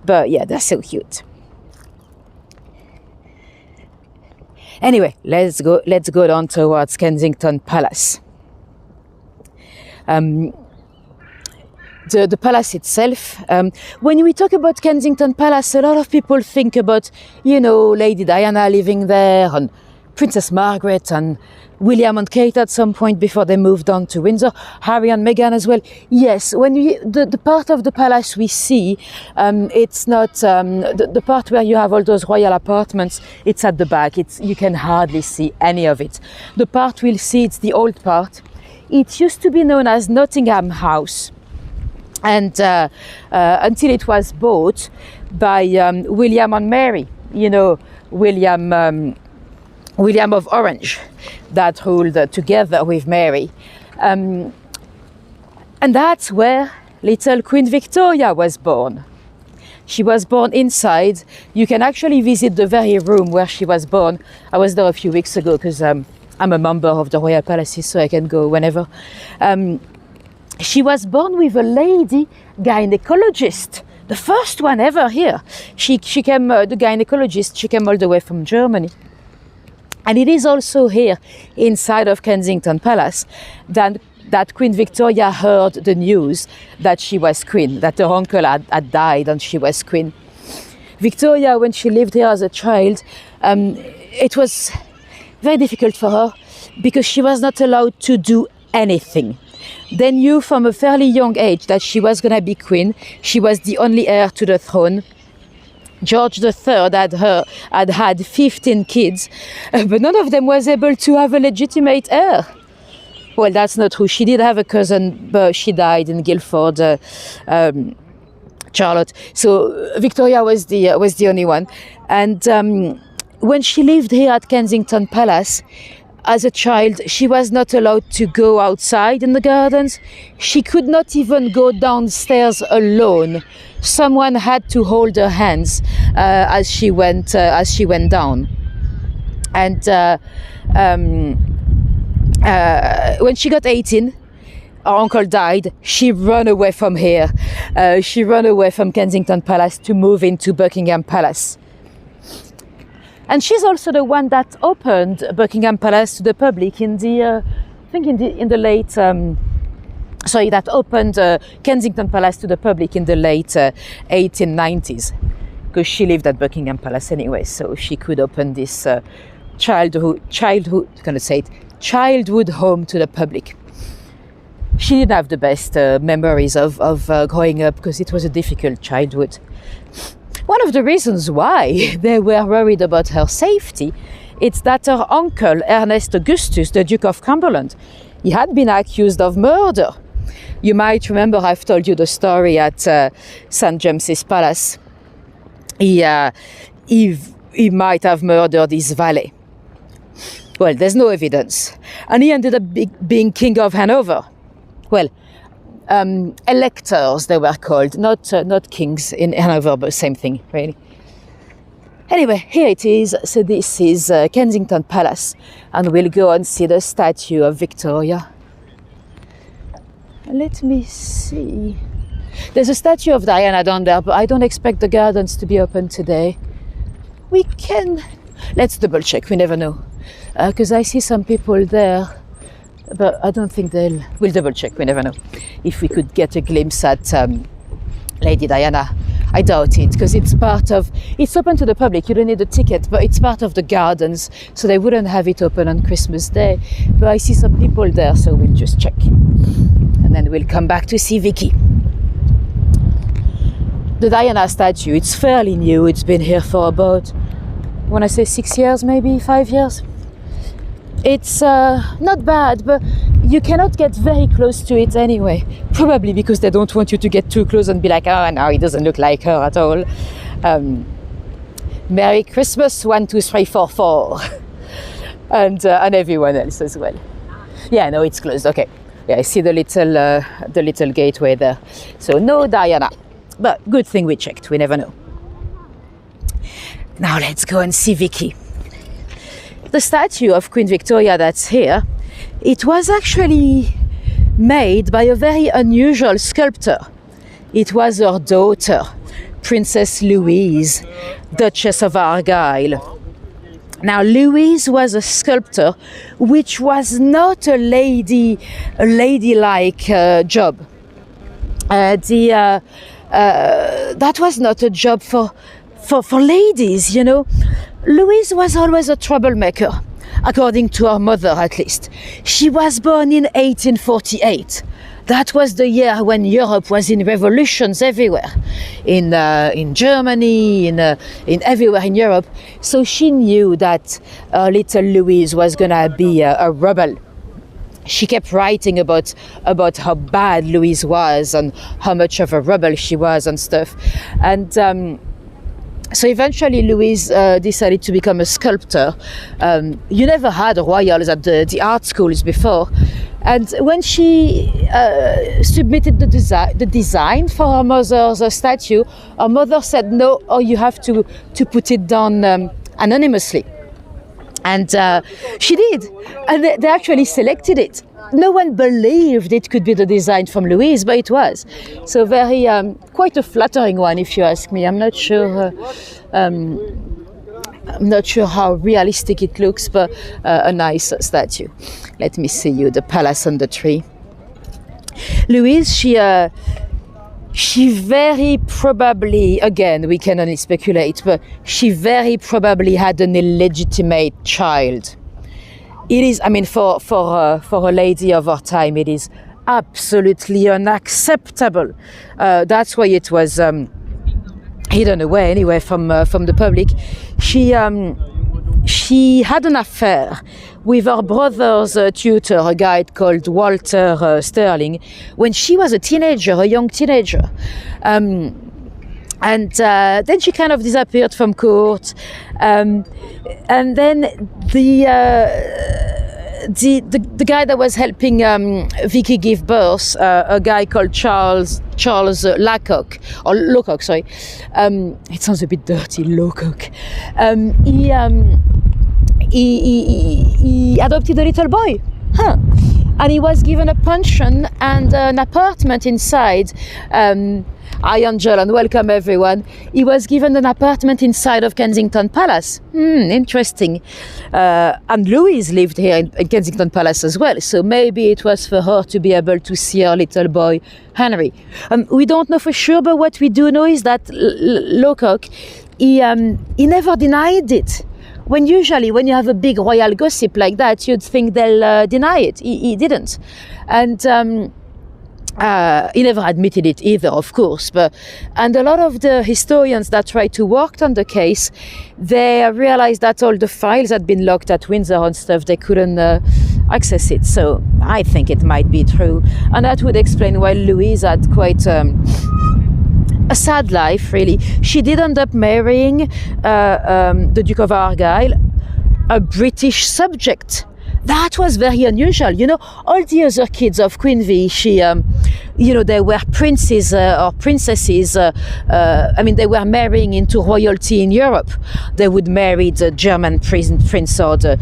But yeah, they're so cute. Anyway, let's go down towards Kensington Palace. The palace itself. When we talk about Kensington Palace, a lot of people think about, Lady Diana living there, and Princess Margaret, and William and Kate at some point before they moved on to Windsor, Harry and Meghan as well. Yes, when the part of the palace we see, it's not the part where you have all those royal apartments. It's at the back. You can hardly see any of it. The part we'll see, it's the old part. It used to be known as Nottingham House. And until it was bought by William and Mary, William of Orange, that ruled together with Mary. And that's where little Queen Victoria was born. She was born inside. You can actually visit the very room where she was born. I was there a few weeks ago because I'm a member of the Royal Palaces, so I can go whenever. She was born with a lady gynecologist, the first one ever here. She came, the gynecologist, she came all the way from Germany. And it is also here, inside of Kensington Palace, that Queen Victoria heard the news that she was queen, that her uncle had died and she was queen. Victoria, when she lived here as a child, it was very difficult for her because she was not allowed to do anything. They knew from a fairly young age that she was going to be queen. She was the only heir to the throne. George III had 15 kids, but none of them was able to have a legitimate heir. Well, that's not true. She did have a cousin, but she died in Guildford, Charlotte. So Victoria was the only one. And when she lived here at Kensington Palace, as a child, she was not allowed to go outside in the gardens. She could not even go downstairs alone. Someone had to hold her hands as she went down. And when she got 18, her uncle died. She ran away from here. She ran away from Kensington Palace to move into Buckingham Palace. And she's also the one that opened Buckingham Palace to the public in the late, that opened Kensington Palace to the public in the late 1890s, because she lived at Buckingham Palace anyway, so she could open this childhood home to the public. She didn't have the best memories of growing up because it was a difficult childhood. One of the reasons why they were worried about her safety, it's that her uncle, Ernest Augustus, the Duke of Cumberland, he had been accused of murder. You might remember I've told you the story at St. James's Palace. He might have murdered his valet. Well, there's no evidence. And he ended up being King of Hanover. Well, electors they were called, not kings in Hanover, but same thing, really. Anyway, here it is. So this is Kensington Palace, and we'll go and see the statue of Victoria. Let me see. There's a statue of Diana down there, but I don't expect the gardens to be open today. Let's double check, we never know. Because I see some people there, but I don't think we'll double check, we never know. If we could get a glimpse at Lady Diana. I doubt it, because it's open to the public, you don't need a ticket, but it's part of the gardens, so they wouldn't have it open on Christmas Day. But I see some people there, so we'll just check. And then we'll come back to see Vicky. The Diana statue, it's fairly new, it's been here for about, I want to say 6 years, maybe 5 years. It's not bad, but you cannot get very close to it anyway. Probably because they don't want you to get too close and be like, oh no, it doesn't look like her at all. Merry Christmas 1, 2, 3, 4, 4. And everyone else as well. Yeah, no, it's closed. Okay. Yeah, I see the little gateway there. So no Diana. But good thing we checked. We never know. Now let's go and see Vicky. The statue of Queen Victoria that's here, it was actually made by a very unusual sculptor. It was her daughter, Princess Louise, Duchess of Argyll. Now, Louise was a sculptor, which was not a ladylike job. That was not a job for ladies, you know. Louise was always a troublemaker, according to her mother at least. She was born in 1848. That was the year when Europe was in revolutions everywhere, in Germany, in everywhere in Europe. So she knew that little Louise was gonna be a rebel. She kept writing about how bad Louise was and how much of a rebel she was and stuff. And so eventually Louise decided to become a sculptor. You never had royals at the art schools before. And when she submitted the design for her mother's statue, her mother said, no, or you have to put it down anonymously. And she did. And they actually selected it. No one believed it could be the design from Louise, but it was. So very, quite a flattering one, if you ask me. I'm not sure how realistic it looks, but a nice statue. Let me see you, the palace on the tree. Louise, she very probably, again, we can only speculate, but she very probably had an illegitimate child. It is, I mean, for a lady of her time, it is absolutely unacceptable. That's why it was hidden away anyway from the public. She had an affair with her brother's tutor, a guy called Walter Sterling, when she was a young teenager. And then she kind of disappeared from court. And then the guy that was helping Vicky give birth, a guy called Charles Lacock, or Locock, sorry. It sounds a bit dirty, Locock. He adopted a little boy. And he was given a pension and an apartment inside. Hi Angel, and welcome everyone. He was given an apartment inside of Kensington Palace. Interesting. And Louise lived here in Kensington Palace as well, so maybe it was for her to be able to see her little boy Henry. We don't know for sure, but what we do know is that Locock, he never denied it. When usually when you have a big royal gossip like that, you'd think they'll deny it. He didn't. And he never admitted it either, of course. And a lot of the historians that tried to work on the case, they realized that all the files had been locked at Windsor and stuff. They couldn't access it. So I think it might be true. And that would explain why Louise had quite a sad life, really. She did end up marrying the Duke of Argyll, a British subject. That was very unusual. You know, all the other kids of Queen V, they were princes or princesses. They were marrying into royalty in Europe. They would marry the German prince or the,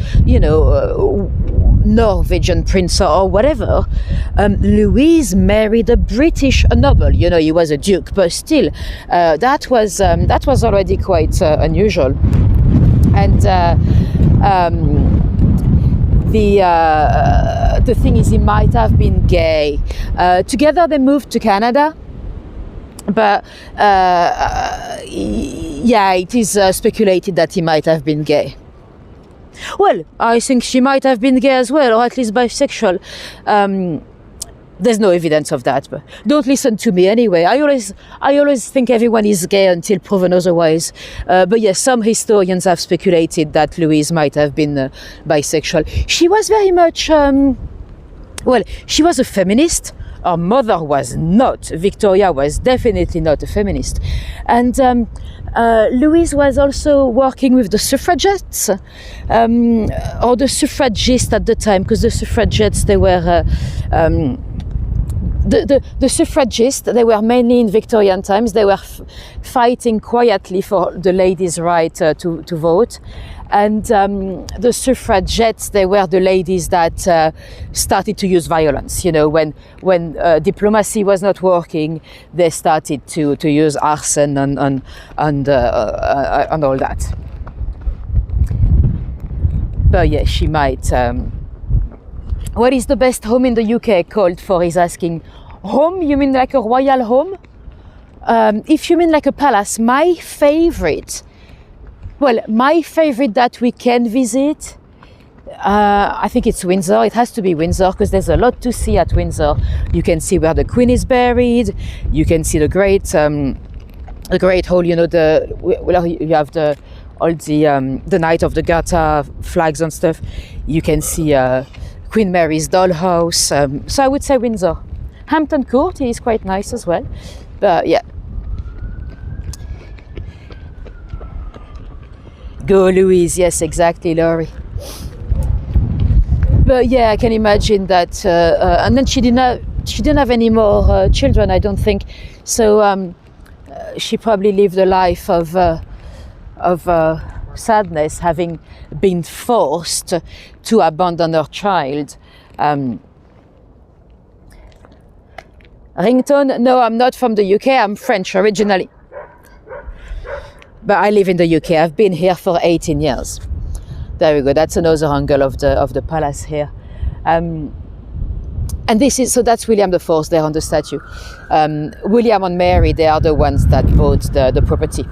Norwegian prince or whatever. Louise married a British noble. He was a duke, but still, that was already quite unusual. And the thing is, he might have been gay. Together they moved to Canada, but it is speculated that he might have been gay. Well, I think she might have been gay as well, or at least bisexual. There's no evidence of that, but don't listen to me anyway. I always think everyone is gay until proven otherwise. But yes, some historians have speculated that Louise might have been bisexual. She was very much, she was a feminist. Her mother was not. Victoria was definitely not a feminist. And Louise was also working with the suffragettes, or the suffragists at the time, because the suffragettes, they were the suffragists, they were mainly in Victorian times. They were fighting quietly for the ladies' right to vote. And the suffragettes, they were the ladies that started to use violence. You know, when diplomacy was not working, they started to use arson and all that. But yeah, she might. What is the best home in the UK called for? He's asking. Home? You mean like a royal home? If you mean like a palace, my favorite that we can visit, I think it's Windsor. It has to be Windsor because there's a lot to see at Windsor. You can see where the Queen is buried. You can see the great hall. You know, you have the Knight of the Garter flags and stuff. You can see Queen Mary's dollhouse. So I would say Windsor. Hampton Court is quite nice as well. But yeah. Go Louise, yes, exactly, Laurie. But yeah, I can imagine that. And then she didn't have any more children, I don't think. So she probably lived a life of sadness, having been forced to abandon her child. Ringtone? No, I'm not from the UK. I'm French originally. But I live in the UK. I've been here for 18 years. There we go. That's another angle of the palace here. And that's William IV there on the statue. William and Mary, they are the ones that bought the property.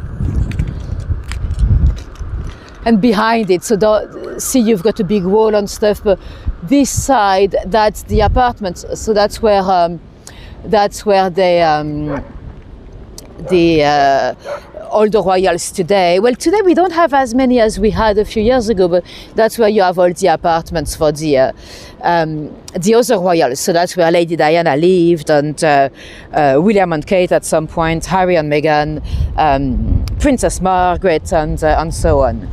And behind it, see, you've got a big wall and stuff, but this side, that's the apartments. So that's where all the royals today. Well, today we don't have as many as we had a few years ago, but that's where you have all the apartments for the other royals. So that's where Lady Diana lived, and William and Kate at some point, Harry and Meghan, Princess Margaret, and so on.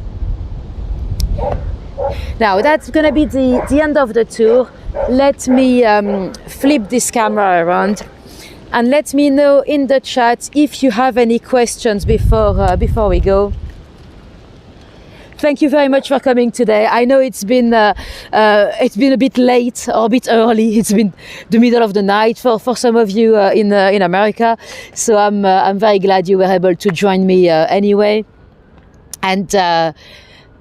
Now that's going to be the end of the tour. Let me flip this camera around. And let me know in the chat if you have any questions before we go. Thank you very much for coming today. I know it's been a bit late or a bit early. It's been the middle of the night for some of you in America. So I'm very glad you were able to join me anyway. And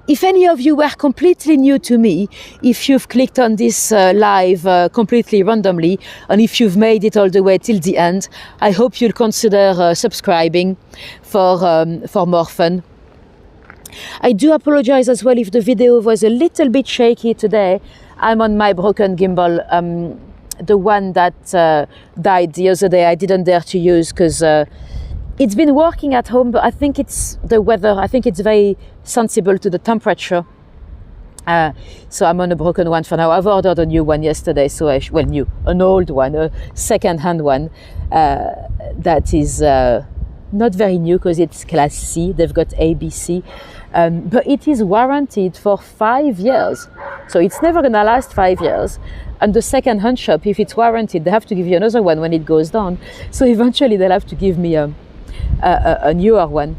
if any of you were completely new to me, if you've clicked on this live completely randomly, and if you've made it all the way till the end, I hope you'll consider subscribing for more fun. I do apologize as well if the video was a little bit shaky today. I'm on my broken gimbal, the one that died the other day. I didn't dare to use because it's been working at home, but I think it's the weather. I think it's very sensible to the temperature. So I'm on a broken one for now. I've ordered a new one yesterday, an old one, a second-hand one that is not very new because it's Class C. They've got ABC, but it is warranted for 5 years. So it's never going to last 5 years. And the second-hand shop, if it's warranted, they have to give you another one when it goes down. So eventually they'll have to give me a newer one.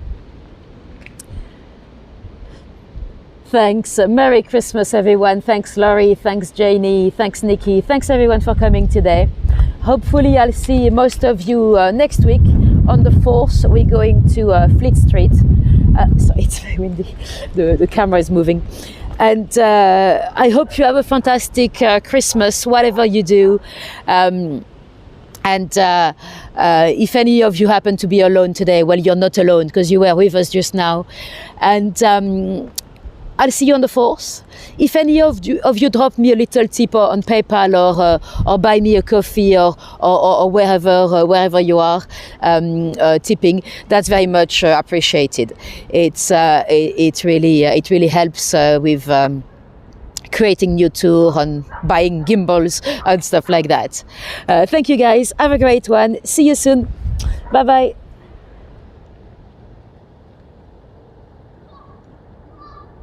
Thanks. Merry Christmas, everyone. Thanks, Laurie. Thanks, Janie. Thanks, Nikki. Thanks, everyone, for coming today. Hopefully, I'll see most of you next week on the 4th. We're going to Fleet Street. Sorry, it's very windy. The camera is moving. And I hope you have a fantastic Christmas, whatever you do. And if any of you happen to be alone today, well, you're not alone because you were with us just now. And I'll see you on the 4th. If any of you drop me a little tip on PayPal or buy me a coffee or wherever you are tipping, that's very much appreciated. It really helps with creating new tour and buying gimbals and stuff like that. Thank you guys. Have a great one. See you soon. Bye bye.